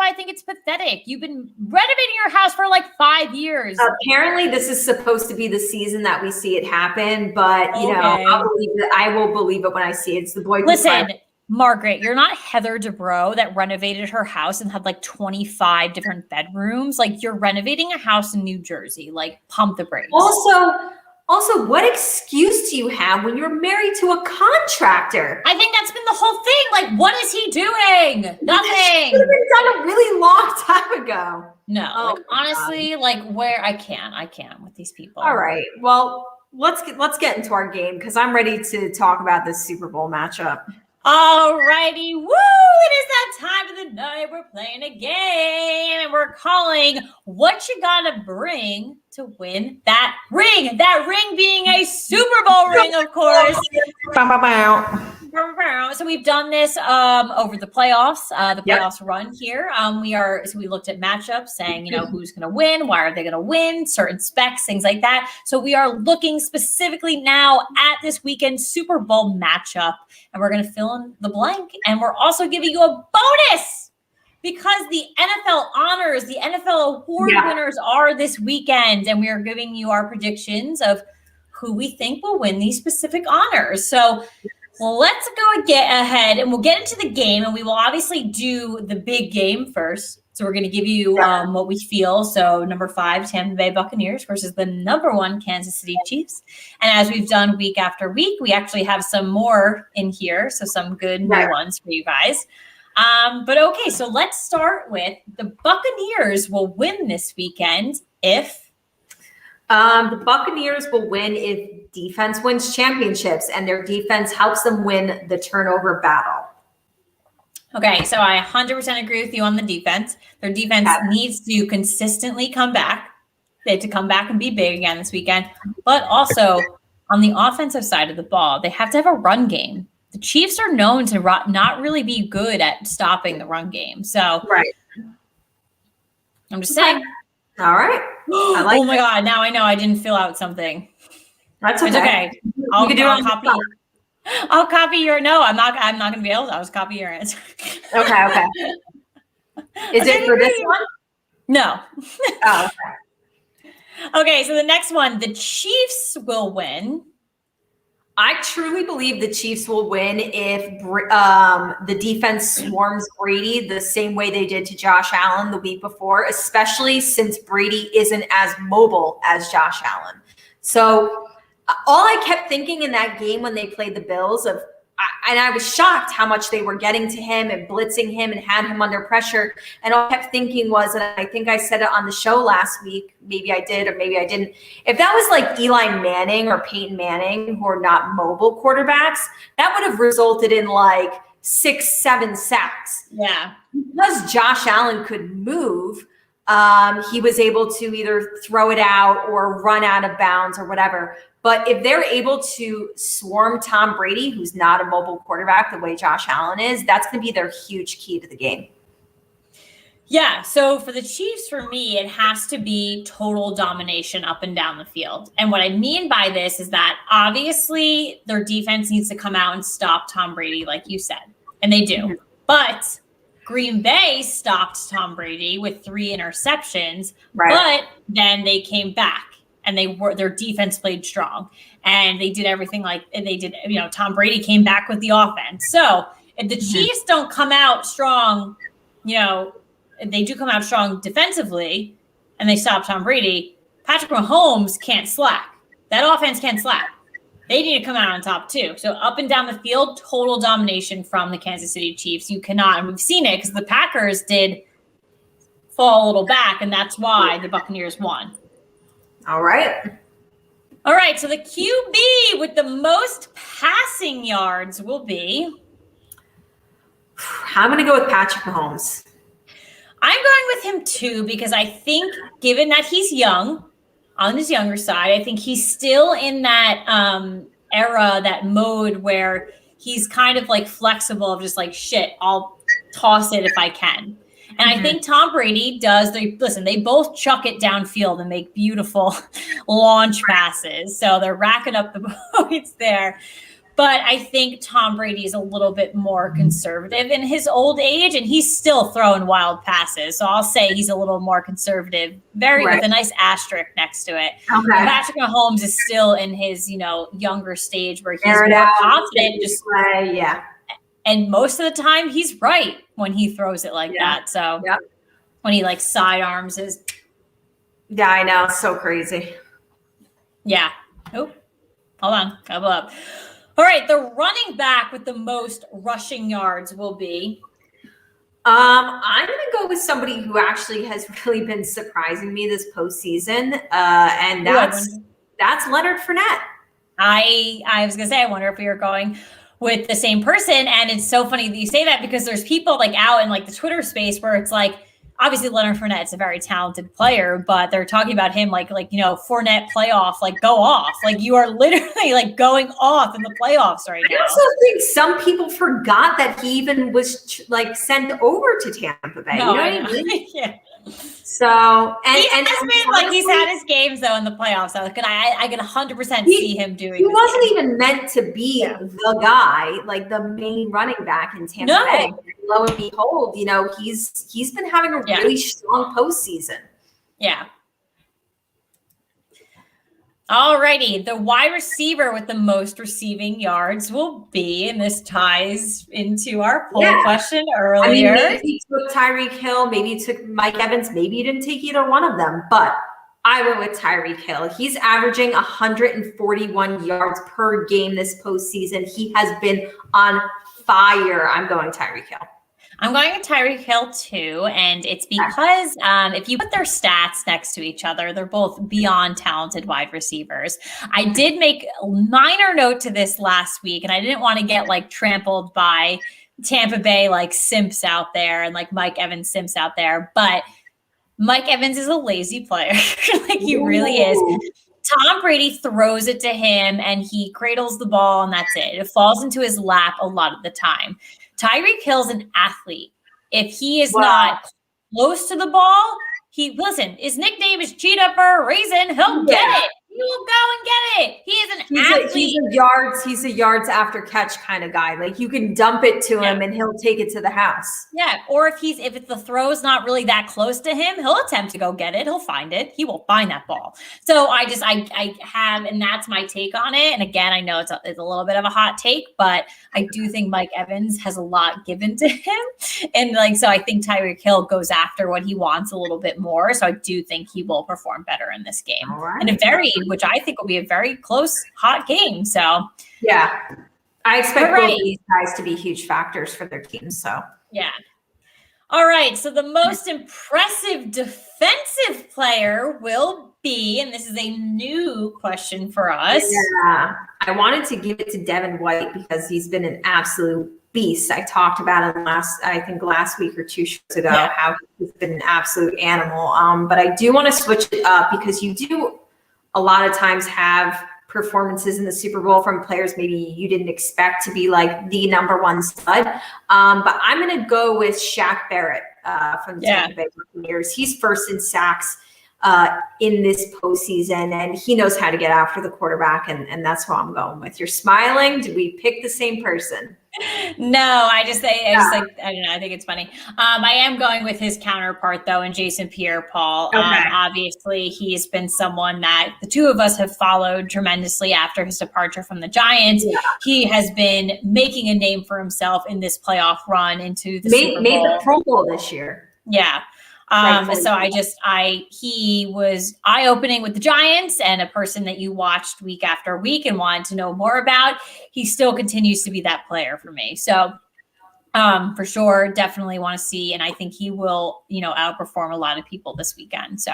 I think it's pathetic. You've been renovating your house for like 5 years. Apparently, this is supposed to be the season that we see it happen, but I will believe it when I see it. It's the boy. Listen, Margaret, you're not Heather Dubrow that renovated her house and had like 25 different bedrooms. Like, you're renovating a house in New Jersey. Like, pump the brakes. Also, what excuse do you have when you're married to a contractor? I think that's been the whole thing. Like, what is he doing? Nothing. Should have been done a really long time ago. No, honestly, like, where I can't with these people. All right. Well, let's get into our game, because I'm ready to talk about this Super Bowl matchup. All righty. Woo! It is that time of the night. We're playing a game, and we're calling What You Gotta Bring to Win That Ring. That ring being a Super Bowl ring, of course. So we've done this over the playoffs. The playoffs run here. We looked at matchups, saying, who's going to win, why are they going to win, certain specs, things like that. So we are looking specifically now at this weekend's Super Bowl matchup, and we're going to fill in the blank. And we're also giving you a bonus because the NFL honors, the NFL award winners are this weekend, and we are giving you our predictions of who we think will win these specific honors. So let's go and get ahead, and we'll get into the game, and we will obviously do the big game first. So we're going to give you what we feel. So number 5, Tampa Bay Buccaneers versus the number 1 Kansas City Chiefs. And as we've done week after week, we actually have some more in here. So some good new ones for you guys. But okay, so let's start with the Buccaneers will win this weekend if the Buccaneers will win if defense wins championships and their defense helps them win the turnover battle. Okay, so I 100% agree with you on the defense. Their defense needs to consistently come back. They have to come back and be big again this weekend. But also, on the offensive side of the ball, they have to have a run game. The Chiefs are known to not really be good at stopping the run game. So, I'm just saying. All right. Oh my God! Now I know I didn't fill out something. That's okay. It's okay. I'll copy your. No, I'm not going to be able to. I'll just copy your answer. Okay. Is it for this one? No. Oh. Okay. So the next one, the Chiefs will win. I truly believe the Chiefs will win if the defense swarms Brady the same way they did to Josh Allen the week before, especially since Brady isn't as mobile as Josh Allen. So all I kept thinking in that game when they played the Bills and I was shocked how much they were getting to him and blitzing him and had him under pressure. And all I kept thinking was, and I think I said it on the show last week, maybe I did or maybe I didn't. If that was like Eli Manning or Peyton Manning, who are not mobile quarterbacks, that would have resulted in like 6-7 sacks. Yeah. Because Josh Allen could move, he was able to either throw it out or run out of bounds or whatever. But if they're able to swarm Tom Brady, who's not a mobile quarterback the way Josh Allen is, that's going to be their huge key to the game. Yeah, so for the Chiefs, for me, it has to be total domination up and down the field. And what I mean by this is that obviously their defense needs to come out and stop Tom Brady, like you said, and they do. But Green Bay stopped Tom Brady with 3 interceptions, Right. but then they came back and their defense played strong and they did everything they did. Tom Brady came back with the offense. So if the Chiefs don't come out strong, they do come out strong defensively and they stop Tom Brady, Patrick Mahomes can't slack. That offense can't slack. They need to come out on top too. So up and down the field, total domination from the Kansas City Chiefs. You cannot, and we've seen it because the Packers did fall a little back, and that's why the Buccaneers won. All right. So the QB with the most passing yards will be. I'm going to go with Patrick Mahomes. I'm going with him too because I think, given that he's young, on his younger side, I think he's still in that era, that mode where he's kind of like flexible of just like, shit, I'll toss it if I can. And I think Tom Brady does. They both chuck it downfield and make beautiful launch passes. So they're racking up the points there. But I think Tom Brady is a little bit more conservative in his old age, and he's still throwing wild passes. So I'll say he's a little more conservative, with a nice asterisk next to it. Okay. Patrick Mahomes is still in his, younger stage where he's more confident. And most of the time, he's right when he throws it like that. So when he sidearms his. Yeah, I know. So crazy. Yeah. Oh, hold on. Couple up. All right, the running back with the most rushing yards will be. I'm going to go with somebody who actually has really been surprising me this postseason, and that's Leonard Fournette. I was going to say, I wonder if we were going with the same person, and it's so funny that you say that because there's people out in the Twitter space where it's obviously Leonard Fournette's a very talented player, but they're talking about him Fournette playoff, go off. You are literally going off in the playoffs right now. I also think some people forgot that he even was sent over to Tampa Bay. No, you know what I mean? Yeah. So he's had his games though in the playoffs. So I can 100% see him doing. He wasn't even meant to be the guy, the main running back in Tampa Bay. Lo and behold, he's been having a really strong postseason. Yeah. Alrighty, the wide receiver with the most receiving yards will be, and this ties into our poll question earlier. Maybe he took Tyreek Hill, maybe he took Mike Evans, maybe he didn't take either one of them, but I went with Tyreek Hill. He's averaging 141 yards per game this postseason. He has been on fire. I'm going Tyreek Hill. I'm going with Tyreek Hill too, and it's because if you put their stats next to each other, they're both beyond talented wide receivers. I did make a minor note to this last week, and I didn't want to get trampled by Tampa Bay simps out there and Mike Evans simps out there, but Mike Evans is a lazy player. He really is. Tom Brady throws it to him, and he cradles the ball, and that's it. It falls into his lap a lot of the time. Tyreek Hill's an athlete. If he is not close to the ball, his nickname is Cheetah for a reason. He'll get it. He will go and get it. He is an athlete. He's a yards after catch kind of guy. You can dump it to him and he'll take it to the house. Yeah. Or if the throw's not really that close to him, he'll attempt to go get it. He'll find it. He will find that ball. So I have, and that's my take on it. And again, I know it's a little bit of a hot take, but I do think Mike Evans has a lot given to him. And so I think Tyreek Hill goes after what he wants a little bit more. So I do think he will perform better in this game. Right. And which I think will be a very close, hot game. So yeah, I expect both of these guys to be huge factors for their teams. So yeah. All right. So the most impressive defensive player will be, and this is a new question for us. Yeah, I wanted to give it to Devin White because he's been an absolute beast. I talked about him last week or 2 shows ago, how he's been an absolute animal. But I do want to switch it up because you do a lot of times have performances in the Super Bowl from players maybe you didn't expect to be the number one stud. But I'm going to go with Shaq Barrett from the Tampa Bay Buccaneers. He's first in sacks. in this postseason, and he knows how to get after the quarterback, and that's who I'm going with. You're smiling. Did we pick the same person? No, I don't know. I think it's funny. I am going with his counterpart though, and Jason PierrePaul. Okay. Obviously, he's been someone that the two of us have followed tremendously after his departure from the Giants. Yeah. He has been making a name for himself in this playoff run into the Super Bowl. Made the Pro Bowl this year. Yeah. He was eye-opening with the Giants and a person that you watched week after week and wanted to know more about. He still continues to be that player for me. So for sure, definitely want to see, and I think he will, outperform a lot of people this weekend. So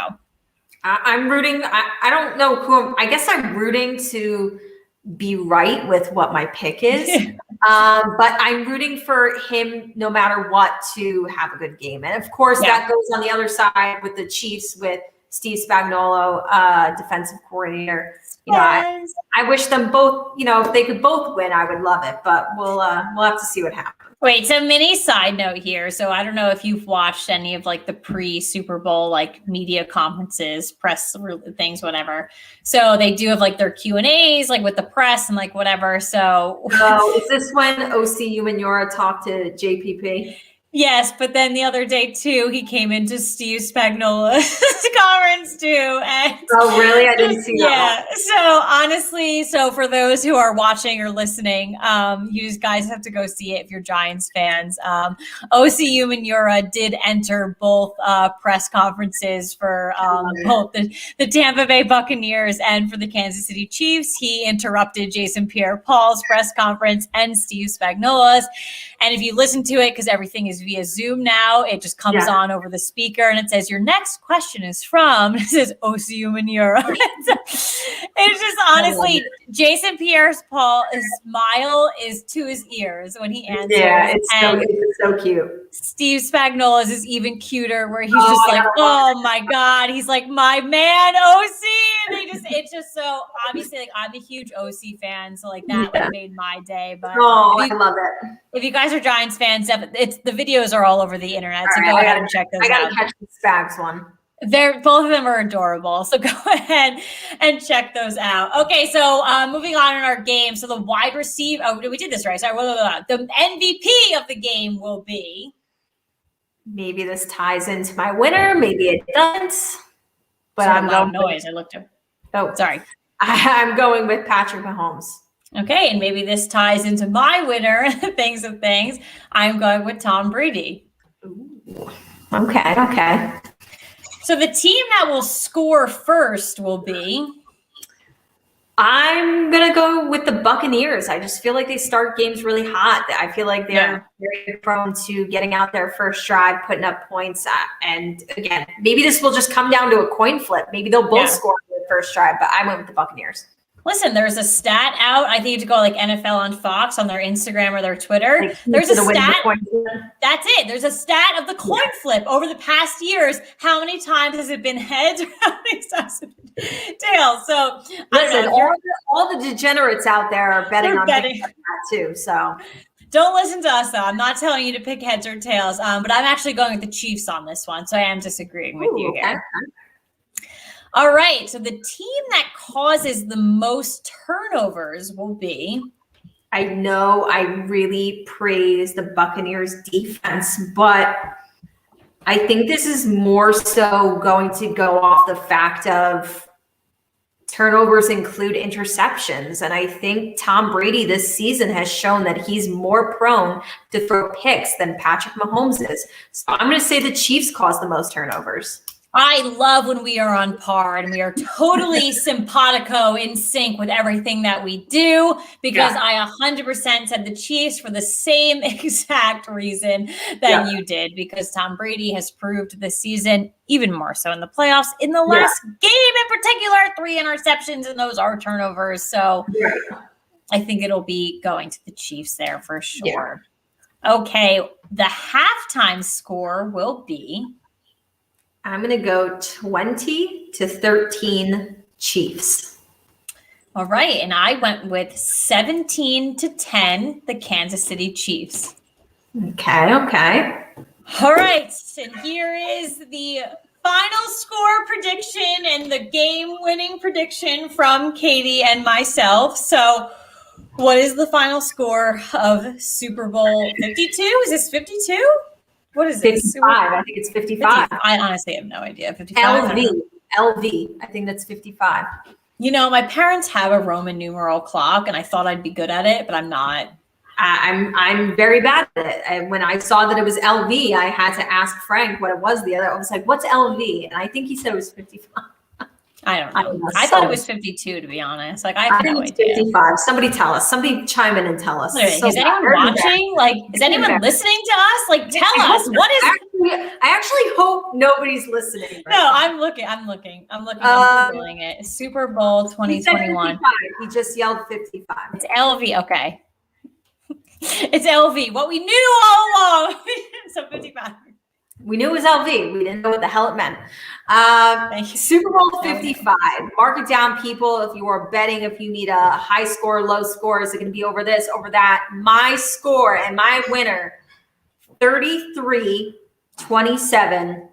I'm rooting. I don't know who. I guess I'm rooting to be right with what my pick is. But I'm rooting for him no matter what to have a good game. And of course that goes on the other side with the Chiefs with Steve Spagnuolo, defensive coordinator. I wish them both, if they could both win, I would love it, but we'll have to see what happens. Wait, so mini side note here. So I don't know if you've watched any of like the pre-Super Bowl, like media conferences, press things, whatever. So they do have like their Q&As, like with the press and like whatever. So is this when OC Umenyiora talked to JPP? Yes, but then the other day too, he came into Steve Spagnuolo's conference too. And oh, really? I didn't see that. Yeah. So honestly, for those who are watching or listening, you guys have to go see it if you're Giants fans. OC Umenyiora did enter both press conferences for both the Tampa Bay Buccaneers and for the Kansas City Chiefs. He interrupted Jason PierrePaul's press conference and Steve Spagnuolo's. And if you listen to it, because everything is via Zoom now, it just comes on over the speaker and it says, your next question is from, it says OC Umenyiora. It's just honestly, Jason PierrePaul's smile is to his ears when he answers. Yeah, it's so cute. Steve Spagnuolo's is even cuter where he's just like, oh my God. He's like, my man, OC. And it's just so, obviously, like I'm a huge OC fan. So like that made my day. But I love it. If you guys are Giants fans, the videos are all over the internet. So go ahead and check those out. I got to catch the Spags one. Both of them are adorable. So go ahead and check those out. Okay, so moving on in our game. So the wide receiver, we did this right. Sorry, the MVP of the game will be. Maybe this ties into my winner. Maybe it doesn't. But I'm going noise. I looked up. Oh, sorry. I'm going with Patrick Mahomes. Okay, and maybe this ties into my winner, things of things. I'm going with Tom Brady. Ooh. Okay. So the team that will score first will be? I'm going to go with the Buccaneers. I just feel like they start games really hot. I feel like they're very prone to getting out their first drive, putting up points. And again, maybe this will just come down to a coin flip. Maybe they'll both score in the first drive, but I went with the Buccaneers. Listen, there's a stat out. I think you have to go like NFL on Fox on their Instagram or their Twitter. Like, there's a stat. That's it. There's a stat of the coin flip over the past years. How many times has it been heads or how many times has it been tails? So listen, all the degenerates out there are betting on that too. So don't listen to us though. I'm not telling you to pick heads or tails. But I'm actually going with the Chiefs on this one. So I am disagreeing with you here. All right, so the team that causes the most turnovers will be. I know I really praise the Buccaneers defense, but I think this is more so going to go off the fact of turnovers include interceptions. And I think Tom Brady this season has shown that he's more prone to throw picks than Patrick Mahomes is. So I'm going to say the Chiefs cause the most turnovers. I love when we are on par and we are totally simpatico in sync with everything that we do because I 100% said the Chiefs for the same exact reason that you did because Tom Brady has proved this season even more so in the playoffs. In the last game in particular, 3 interceptions and those are turnovers. So I think it'll be going to the Chiefs there for sure. Yeah. Okay, the halftime score will be... I'm going to go 20-13 Chiefs. All right. And I went with 17-10, the Kansas City Chiefs. Okay. All right. And here is the final score prediction and the game-winning prediction from Katie and myself. So, what is the final score of Super Bowl 52? Is this 52? What is this? 55. I think it's 55. 50. I honestly have no idea. 55. LV. I think that's 55. You know, my parents have a Roman numeral clock, and I thought I'd be good at it, but I'm not. I'm very bad at it. And when I saw that it was LV, I had to ask Frank what it was. I was like, "What's LV?" And I think he said it was 55. I don't know. I thought it was 52, to be honest. Like, I have no idea. 55. Somebody tell us. Somebody chime in and tell us. Is anyone watching? Like, is anyone listening to us? Like, tell us. What is I actually hope nobody's listening. Right now. I'm looking. I'm Googling it. Super Bowl 2021. He just yelled 55. It's LV. Okay. It's LV. What we knew all along. So 55. We knew it was LV. We didn't know what the hell it meant. Super Bowl 55. Mark it down, people. If you are betting, if you need a high score, low score, is it going to be over this, over that? My score and my winner, 33-27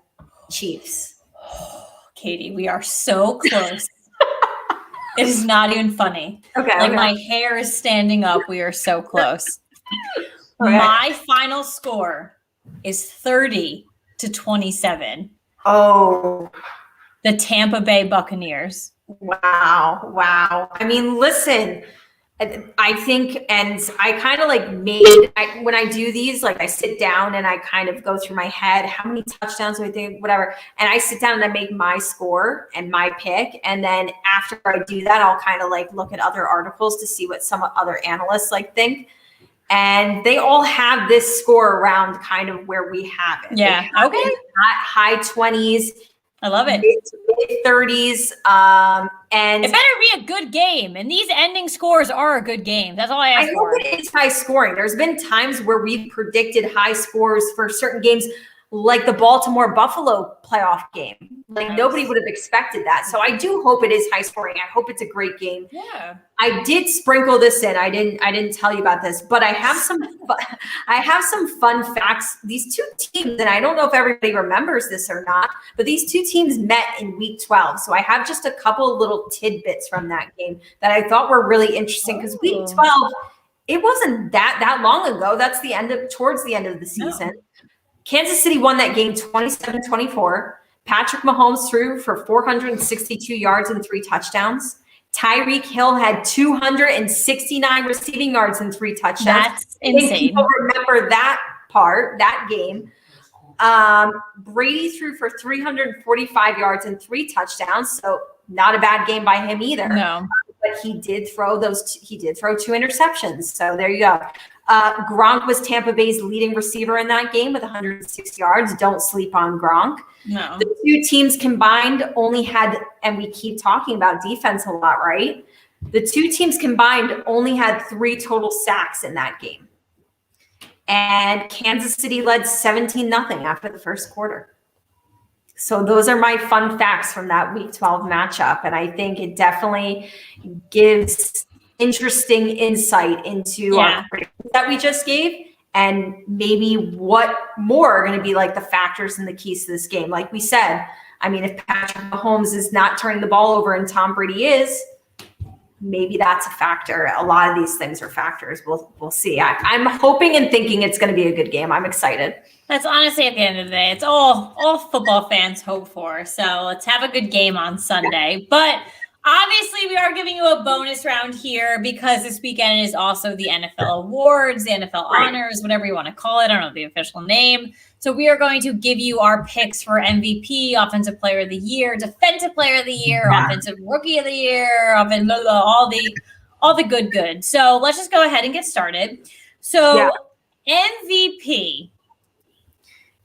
Chiefs. Katie, we are so close. It is not even funny. Okay. My hair is standing up. We are so close. Okay. My final score is 30-27. Oh, the Tampa Bay Buccaneers. Wow. I mean, listen, I think, and I kind of like when I do these, like I sit down and I kind of go through my head, how many touchdowns do I think, whatever. And I sit down and I make my score and my pick. And then after I do that, I'll kind of like look at other articles to see what some other analysts like think. And they all have this score around kind of where we have it. Yeah. Okay. High 20s. I love it. Mid 30s. And it better be a good game. And these ending scores are a good game. That's all I ask for. I hope it is high scoring. There's been times where we've predicted high scores for certain games, like the Baltimore-Buffalo playoff game. Like nobody would have expected that. So I do hope it is high scoring. I hope it's a great game. Yeah. I did sprinkle this in. I didn't tell you about this, but I have some fun facts. These two teams, and I don't know if everybody remembers this or not, but these two teams met in week 12. So I have just a couple little tidbits from that game that I thought were really interesting because week 12, it wasn't that long ago. That's towards the end of the season. No. Kansas City won that game 27-24. Patrick Mahomes threw for 462 yards and 3 touchdowns. Tyreek Hill had 269 receiving yards and 3 touchdowns. That's insane. People remember that game. Brady threw for 345 yards and 3 touchdowns. So not a bad game by him either. No. But he did throw 2 interceptions. So there you go. Gronk was Tampa Bay's leading receiver in that game with 106 yards. Don't sleep on Gronk. No. The two teams combined only had, and we keep talking about defense a lot, right? The two teams combined only had 3 total sacks in that game. And Kansas City led 17-0 after the first quarter. So those are my fun facts from that week 12 matchup. And I think it definitely gives interesting insight into our predictions that we just gave, and maybe what more are going to be like the factors and the keys to this game. Like we said, I mean, if Patrick Mahomes is not turning the ball over and Tom Brady is, maybe that's a factor. A lot of these things are factors. We'll see. I'm hoping and thinking it's going to be a good game. I'm excited. That's honestly, at the end of the day, it's all football fans hope for. So let's have a good game on Sunday. But obviously, we are giving you a bonus round here because this weekend is also the NFL awards, the NFL honors, whatever you want to call it. I don't know the official name. So we are going to give you our picks for MVP, Offensive Player of the Year, Defensive Player of the Year, Offensive Rookie of the Year, all the good. So let's just go ahead and get started. So MVP.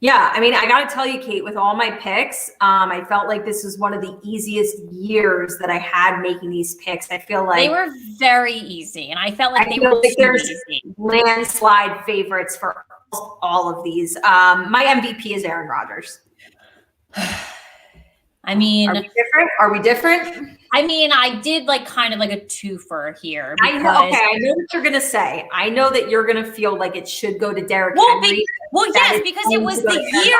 Yeah, I mean, I got to tell you, Kate, with all my picks, I felt like this was one of the easiest years that I had making these picks. I feel like they were very easy, and I felt like they were easy. Landslide favorites for all of these. My MVP is Aaron Rodgers. I mean, are we different? I mean, I did like kind of like a twofer here. I know. Okay, I know what you're gonna say. I know that you're gonna feel like it should go to Derrick Henry. Yes, because it was the year.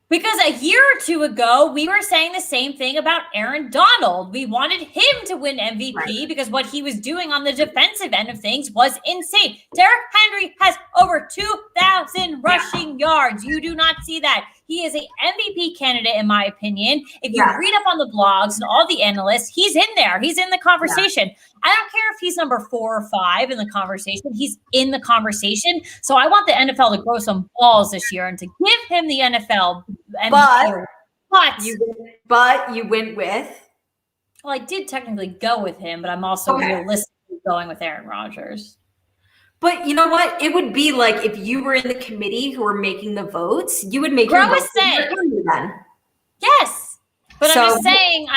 Because a year or two ago, we were saying the same thing about Aaron Donald. We wanted him to win MVP because what he was doing on the defensive end of things was insane. Derrick Henry has over 2,000 rushing yards. You do not see that. He is a MVP candidate, in my opinion. If you read up on the blogs and all the analysts, he's in there. He's in the conversation. I don't care if he's number 4 or 5 in the conversation. He's in the conversation. So I want the NFL to grow some balls this year and to give him the NFL MVP. But you went with? Well, I did technically go with him, but I'm also realistically going with Aaron Rodgers. But you know what? It would be like if you were in the committee who were making the votes, you would make your vote then. Yes. But so, I'm just saying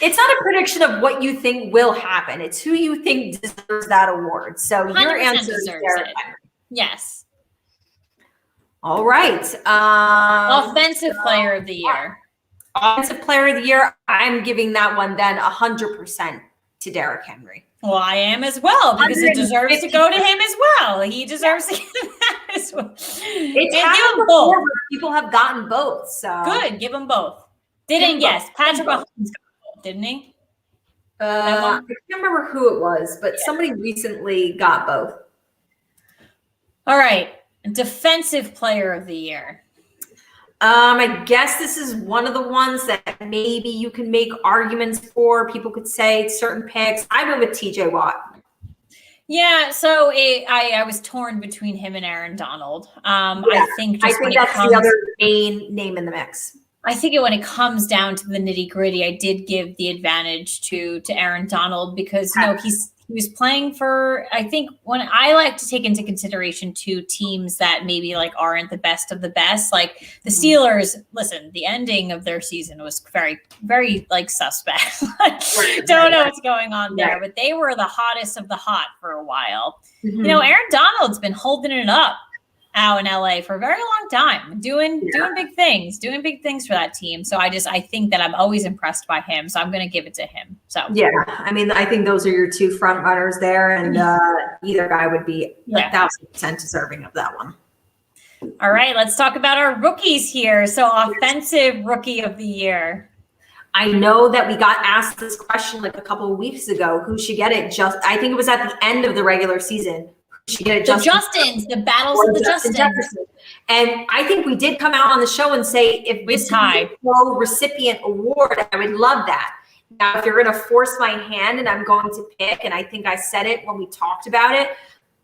it's not a prediction of what you think will happen. It's who you think deserves that award. So your answer is Derrick Henry. Yes. All right. Offensive player of the year. Offensive player of the year. I'm giving that one then 100% to Derrick Henry. Well, I am as well because it deserves to go to him as well. He deserves to get that as well. It's happened before where people have gotten both. So good. Give them both. Patrick Mahomes got both, didn't he? I can't remember who it was, but somebody recently got both. All right. Defensive player of the year. I guess this is one of the ones that maybe you can make arguments for. People could say certain picks. I went with TJ Watt. Yeah, so I was torn between him and Aaron Donald. I think that's the other main name in the mix. I think when it comes down to the nitty gritty, I did give the advantage to Aaron Donald because he was playing for, I think when I like to take into consideration 2 teams that maybe like aren't the best of the best, like the Steelers, listen, the ending of their season was very, very like suspect. Don't know what's going on there, but they were the hottest of the hot for a while. You know, Aaron Donald's been holding it up out in LA for a very long time, doing big things for that team. So I think that I'm always impressed by him. So I'm going to give it to him. So yeah, I mean, I think those are your 2 front runners there, and either guy would be 1,000% deserving of that one. All right, let's talk about our rookies here. So offensive rookie of the year. I know that we got asked this question like a couple of weeks ago. Who should get it? I think it was at the end of the regular season. The battles of the Justins. And I think we did come out on the show and say, if this is a recipient award, I would love that. Now, if you're going to force my hand and I'm going to pick, and I think I said it when we talked about it,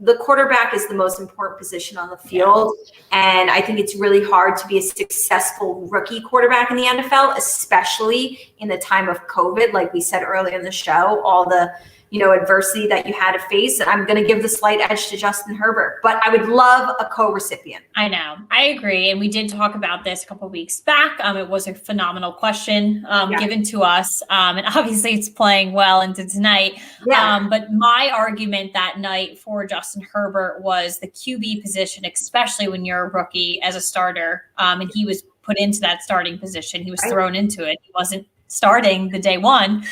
the quarterback is the most important position on the field. And I think it's really hard to be a successful rookie quarterback in the NFL, especially in the time of COVID. Like we said earlier in the show, all the adversity that you had to face. And I'm going to give the slight edge to Justin Herbert, but I would love a co-recipient. I know. I agree. And we did talk about this a couple of weeks back. It was a phenomenal question given to us. And obviously it's playing well into tonight. But my argument that night for Justin Herbert was the QB position, especially when you're a rookie as a starter. And he was put into that starting position. He was thrown into it. He wasn't starting the day one.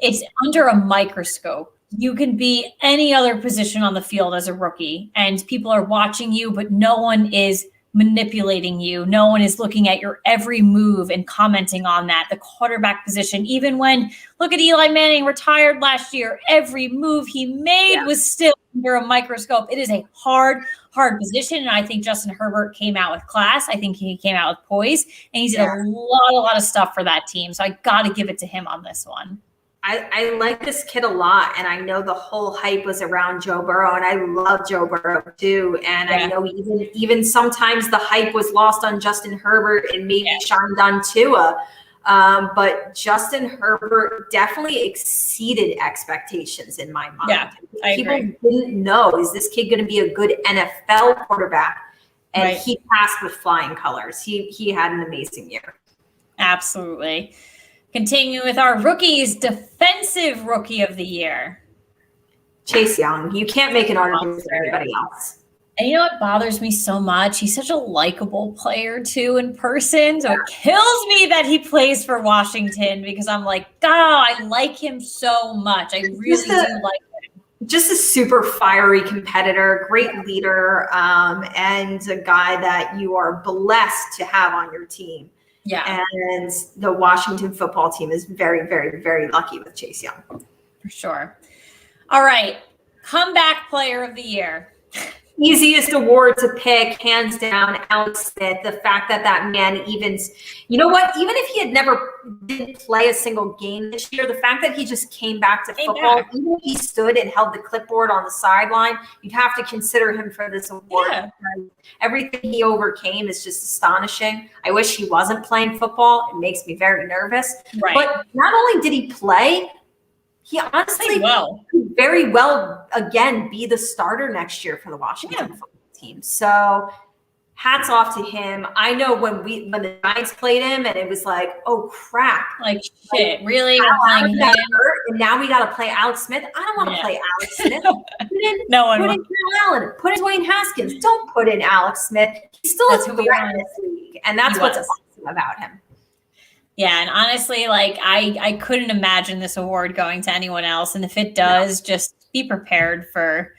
It's under a microscope. You can be any other position on the field as a rookie and people are watching you, but no one is manipulating you. No one is looking at your every move and commenting on that. The quarterback position, even when, look at Eli Manning, retired last year, every move he made was still under a microscope. It is a hard position. And I think Justin Herbert came out with class. I think he came out with poise, and he did a lot of stuff for that team. So I got to give it to him on this one. I like this kid a lot, and I know the whole hype was around Joe Burrow, and I love Joe Burrow too. And I know even sometimes the hype was lost on Justin Herbert and maybe shined on Tua. But Justin Herbert definitely exceeded expectations in my mind. Yeah, I agree. People didn't know, is this kid going to be a good NFL quarterback? And he passed with flying colors. He had an amazing year. Absolutely. Continue with our rookies, defensive rookie of the year. Chase Young. You can't make an argument with anybody else. And you know what bothers me so much? He's such a likable player too in person. So it kills me that he plays for Washington because I'm like, I like him so much. I really do like him. just a super fiery competitor, great leader, and a guy that you are blessed to have on your team. Yeah. And the Washington football team is very, very, very lucky with Chase Young. For sure. All right. Comeback player of the year. Easiest award to pick, hands down, Alex Smith. The fact that that man even, you know what, even if he had never didn't play a single game this year, the fact that he just came back to football, even if he stood and held the clipboard on the sideline, you'd have to consider him for this award. Yeah. Everything he overcame is just astonishing. I wish he wasn't playing football. It makes me very nervous. Right. But not only did he play, he honestly could very well, again, be the starter next year for the Washington football team. So hats off to him. I know when the Giants played him and it was like, oh, crap. Like, shit, really? And now we got to play Alex Smith. I don't want to play Alex Smith. Put in Kyle Allen. Put in Dwayne Haskins. Don't put in Alex Smith. He still is a threat in this league. And that's what's awesome about him. Yeah, and honestly, like I couldn't imagine this award going to anyone else. And if it does, just be prepared for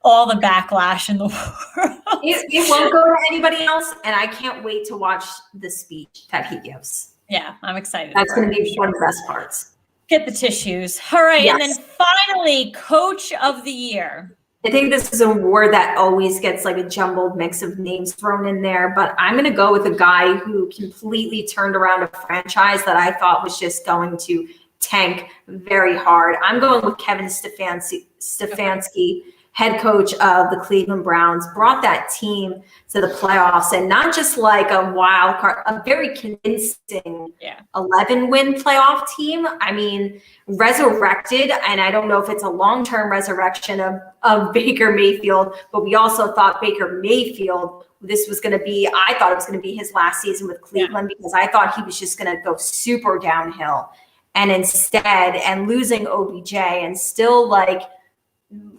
all the backlash in the world. It won't go to anybody else, and I can't wait to watch the speech that he gives. Yeah, I'm excited. That's going to be one of the best parts. Get the tissues. All right, and then finally, Coach of the Year. I think this is an award that always gets like a jumbled mix of names thrown in there, but I'm going to go with a guy who completely turned around a franchise that I thought was just going to tank very hard. I'm going with Kevin Stefanski, head coach of the Cleveland Browns, brought that team to the playoffs, and not just like a wild card, a very convincing 11-win playoff team. I mean, resurrected, and I don't know if it's a long-term resurrection of Baker Mayfield, but we also thought Baker Mayfield, I thought it was going to be his last season with Cleveland because I thought he was just going to go super downhill. And instead, and losing OBJ and still like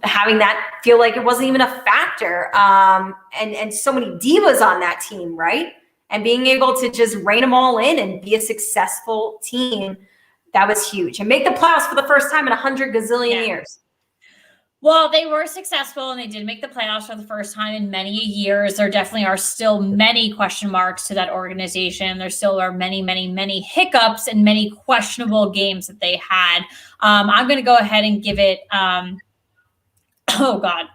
having that feel like it wasn't even a factor. And so many divas on that team, right? And being able to just rein them all in and be a successful team, that was huge. And make the playoffs for the first time in 100 gazillion years. Well, they were successful and they did make the playoffs for the first time in many years. There definitely are still many question marks to that organization. There still are many, many, many hiccups and many questionable games that they had. I'm going to go ahead and give it oh God.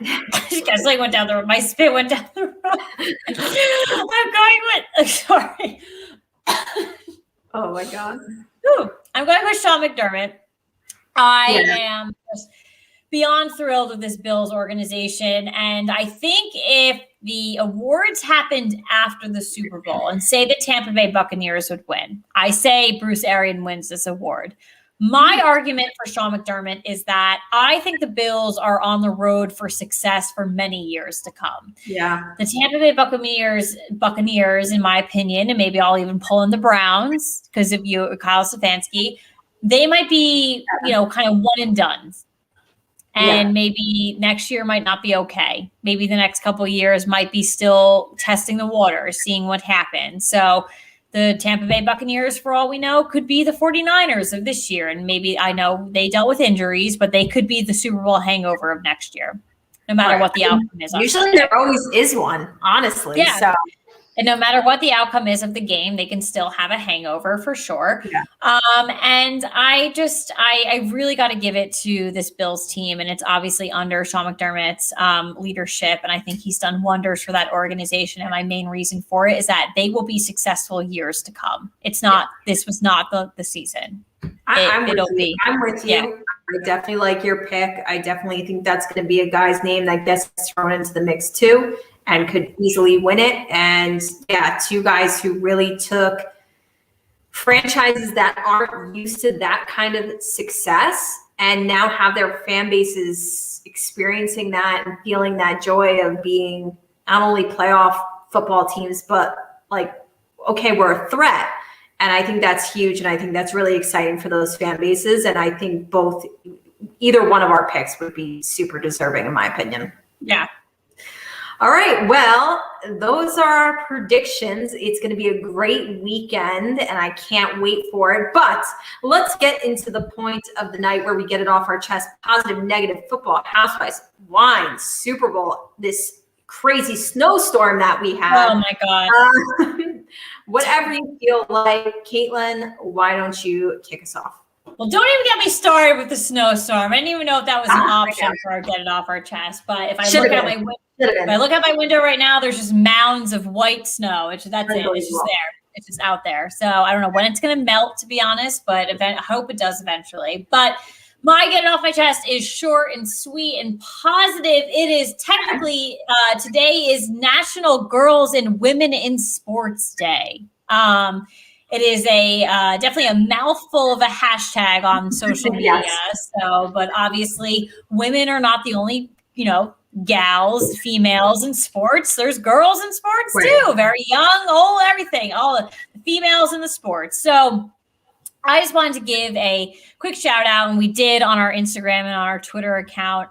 I guess I went down the road. My spit went down the road. I'm going with sorry. Oh my God. I'm going with Sean McDermott. I am just beyond thrilled with this Bills organization. And I think if the awards happened after the Super Bowl and say the Tampa Bay Buccaneers would win, I say Bruce Arians wins this award. My argument for Sean McDermott is that I think the Bills are on the road for success for many years to come. Yeah. The Tampa Bay Buccaneers, in my opinion, and maybe I'll even pull in the Browns because of Kyle Stefanski, they might be, kind of one and done. And maybe next year might not be okay. Maybe the next couple of years might be still testing the waters, seeing what happens. So the Tampa Bay Buccaneers, for all we know, could be the 49ers of this year. And maybe I know they dealt with injuries, but they could be the Super Bowl hangover of next year, no matter what the outcome is. Usually there always is one, honestly. Yeah. So. And no matter what the outcome is of the game, they can still have a hangover for sure. Yeah. And I really got to give it to this Bills team. And it's obviously under Sean McDermott's leadership. And I think he's done wonders for that organization. And my main reason for it is that they will be successful years to come. It's not, this was not the season. I'm with you. I definitely like your pick. I definitely think that's going to be a guy's name that gets thrown into the mix too and could easily win it. And two guys who really took franchises that aren't used to that kind of success and now have their fan bases experiencing that and feeling that joy of being not only playoff football teams, but like, okay, we're a threat. And I think that's huge. And I think that's really exciting for those fan bases. And I think either one of our picks would be super deserving in my opinion. Yeah. All right. Well, those are our predictions. It's going to be a great weekend, and I can't wait for it. But let's get into the point of the night where we get it off our chest. Positive, negative, football, Housewives, wine, Super Bowl, this crazy snowstorm that we had. Oh, my God. Whatever you feel like. Caitlin, why don't you kick us off? Well, don't even get me started with the snowstorm. I didn't even know if that was an option for our get it off our chest. But if I look out my window right now, there's just mounds of white snow. That's it. It's just there. It's just out there. So I don't know when it's going to melt, to be honest, but I hope it does eventually. But my get it off my chest is short and sweet and positive. It is technically today is National Girls and Women in Sports Day. It is definitely a mouthful of a hashtag on social media. Yes. So, but obviously women are not the only, gals, females in sports. There's girls in sports too, very young, old, everything, all the females in the sports. So I just wanted to give a quick shout out, and we did on our Instagram and on our Twitter account.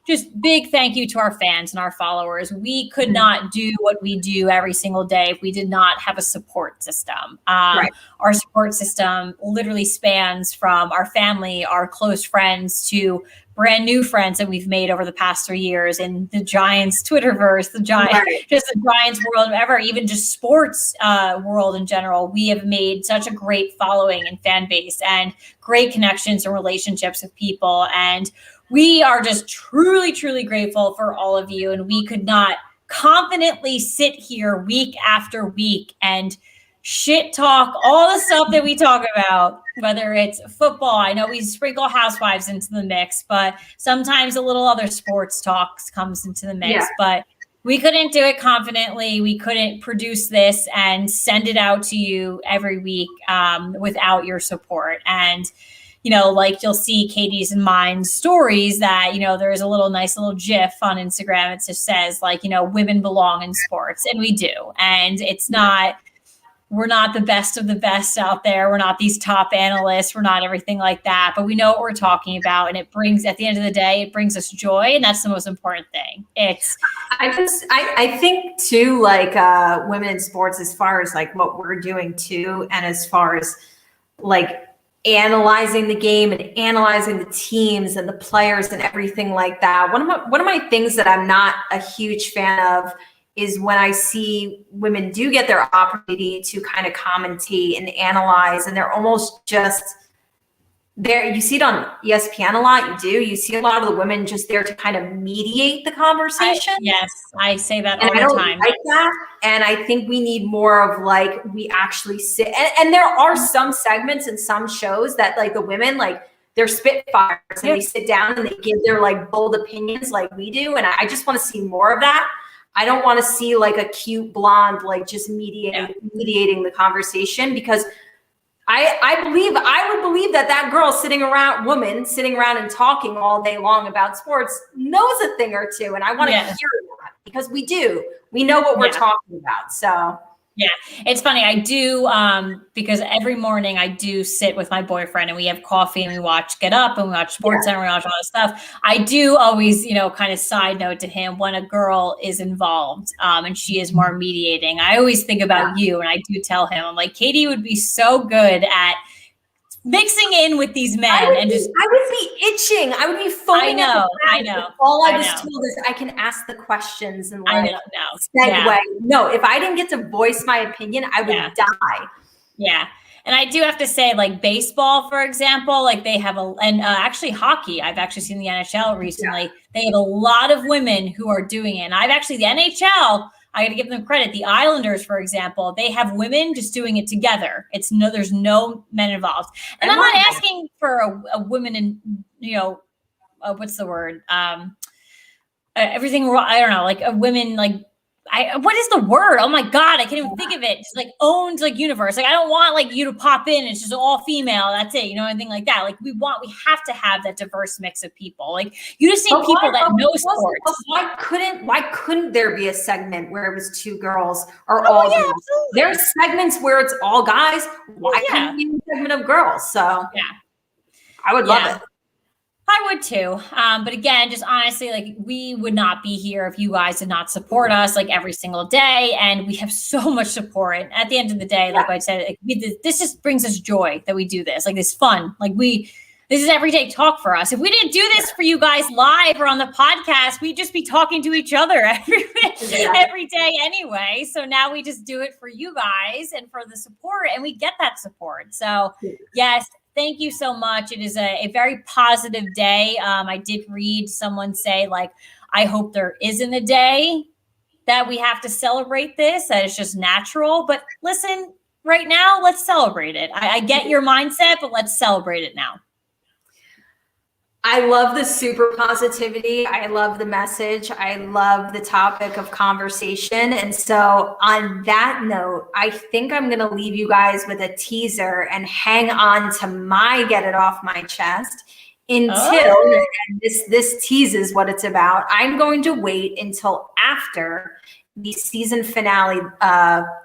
Just big thank you to our fans and our followers. We could not do what we do every single day if we did not have a support system. Our support system literally spans from our family, our close friends, to brand new friends that we've made over the past 3 years in the Giants Twitterverse, just the Giants world, ever, even just sports world in general. We have made such a great following and fan base and great connections and relationships with people. And we are just truly, truly grateful for all of you. And we could not confidently sit here week after week and shit talk all the stuff that we talk about, whether it's football. I know we sprinkle Housewives into the mix, but sometimes a little other sports talks comes into the mix. But we couldn't do it confidently. We couldn't produce this and send it out to you every week without your support. And like you'll see Katie's and mine's stories that, there's a nice little GIF on Instagram. It just says women belong in sports, and we do. And we're not the best of the best out there. We're not these top analysts. We're not everything like that, but we know what we're talking about. And at the end of the day, it brings us joy. And that's the most important thing. I think too, women in sports, as far as what we're doing too. And as far as analyzing the game and analyzing the teams and the players and everything like that. One of my things that I'm not a huge fan of is when I see women do get their opportunity to kind of commentate and analyze, and they're almost just there. You see it on ESPN a lot. You see a lot of the women just there to kind of mediate the conversation. Yes, I say that all the time. Like that. And I think we need more of we actually sit. And there are some segments in some shows that the women, they're spitfires and they sit down and they give their bold opinions like we do. And I just want to see more of that. I don't want to see a cute blonde, just mediating the conversation, because I would believe that woman sitting around and talking all day long about sports knows a thing or two. And I want to hear that, because we know what we're talking about. So yeah, it's funny. I do, because every morning I do sit with my boyfriend and we have coffee and we watch Get Up and we watch Sports Center and we watch all this stuff. I do always, kind of side note to him when a girl is involved and she is more mediating. I always think about you, and I do tell him, I'm like, Katie would be so good at mixing in with these men. I would be itching. I would be foaming. I know. All I was told is I can ask the questions and segue. Yeah. No, if I didn't get to voice my opinion, I would die. Yeah. And I do have to say, baseball, for example, they have actually hockey. I've actually seen the NHL recently. Yeah. They have a lot of women who are doing it. And the NHL, I got to give them credit. The Islanders, for example, they have women just doing it together. There's no men involved. And I'm not asking for a woman in, what's the word? Everything, I don't know, a women, what is the word? Oh my God, I can't even think of it. Just owned universe. I don't want you to pop in. It's just all female. That's it. Anything like that. We have to have that diverse mix of people. You just need people that know sports. Why couldn't there be a segment where it was two girls or all girls? Absolutely. There's segments where it's all guys. Why couldn't it be a segment of girls? So I would love it. I would too. But again, just honestly, like we would not be here if you guys did not support us like every single day. And we have so much support. And at the end of the day, like I said, this just brings us joy that we do this, like this fun. This is everyday talk for us. If we didn't do this for you guys live or on the podcast, we'd just be talking to each other every day anyway. So now we just do it for you guys and for the support, and we get that support. So yes, thank you so much. It is a very positive day. I did read someone say, like, I hope there isn't a day that we have to celebrate this, that it's just natural. But listen, right now, let's celebrate it. I get your mindset, but let's celebrate it now. I love the super positivity. I love the message. I love the topic of conversation. And so on that note, I think I'm going to leave you guys with a teaser and hang on to my get it off my chest until and this teases what it's about. I'm going to wait until after the season finale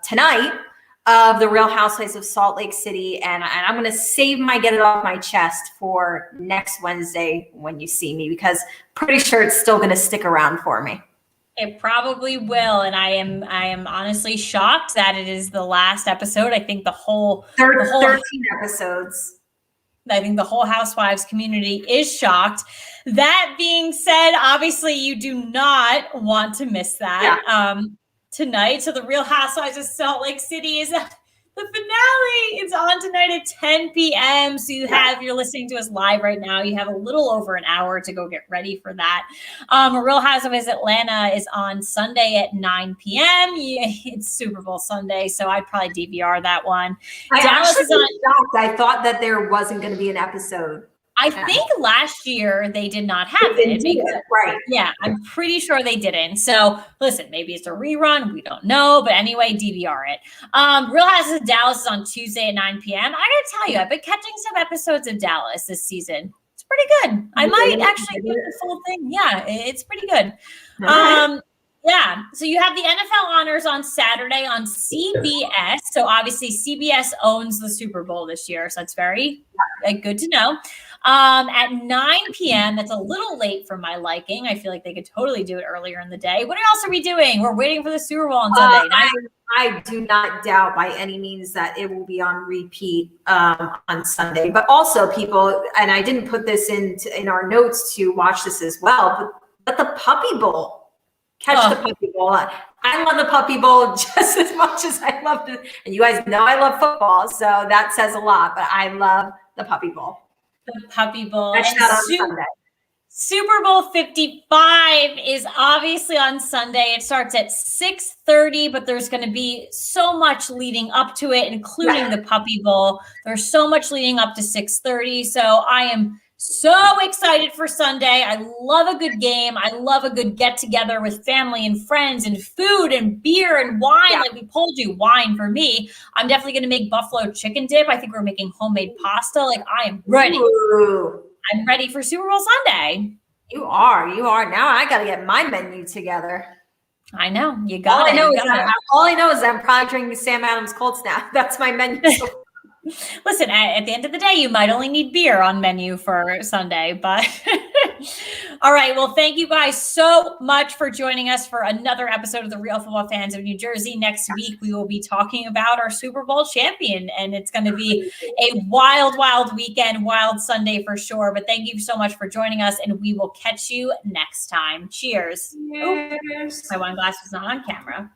tonight of the Real Housewives of Salt Lake City. And I'm going to save my get it off my chest for next Wednesday when you see me, because pretty sure it's still going to stick around for me. It probably will. And I am honestly shocked that it is the last episode. I think the whole 13 episodes. I think the whole Housewives community is shocked. That being said, obviously you do not want to miss that. Tonight. So the Real Housewives of Salt Lake City is the finale. It's on tonight at 10 p.m. So you're listening to us live right now. You have a little over an hour to go get ready for that. Real Housewives Atlanta is on Sunday at 9 p.m. It's Super Bowl Sunday, so I'd probably DVR that one. Dallas is on. I thought that there wasn't going to be an episode. I think last year they did not have it. Right. Yeah, I'm pretty sure they didn't. So listen, maybe it's a rerun. We don't know. But anyway, DVR it. Real Housewives of Dallas is on Tuesday at 9 p.m. I got to tell you, I've been catching some episodes of Dallas this season. It's pretty good. I might actually do the full thing. Yeah, it's pretty good. Yeah. So you have the NFL honors on Saturday on CBS. So obviously CBS owns the Super Bowl this year. So that's very good to know. At 9 p.m., that's a little late for my liking. I feel like they could totally do it earlier in the day. What else are we doing? We're waiting for the Super Bowl on Sunday. I do not doubt by any means that it will be on repeat on Sunday. But also people, and I didn't put this in our notes to watch this as well, but the Puppy Bowl. Catch the Puppy Bowl. I love the Puppy Bowl just as much as I love it. And you guys know I love football, so that says a lot. But I love the Puppy Bowl. The Puppy Bowl. Catch that on Sunday. Super Bowl 55 is obviously on Sunday. It starts at 6:30, but there's going to be so much leading up to it, including the Puppy Bowl. There's so much leading up to 6:30. So I am so excited for Sunday. I love a good game. I love a good get together with family and friends and food and beer and wine. Like we told you, wine for me. I'm definitely going to make buffalo chicken dip. I think we're making homemade pasta. Like I am ready. Ooh. I'm ready for Super Bowl Sunday. You are. Now I got to get my menu together. I know. You got all I know is I'm probably drinking Sam Adams cold snap. That's my menu. Listen, at the end of the day, you might only need beer on menu for Sunday, but all right. Well, thank you guys so much for joining us for another episode of the Real Football Fans of New Jersey. Next week, we will be talking about our Super Bowl champion, and it's going to be a wild, wild weekend, wild Sunday for sure. But thank you so much for joining us, and we will catch you next time. Cheers. Cheers. My wine glass was not on camera.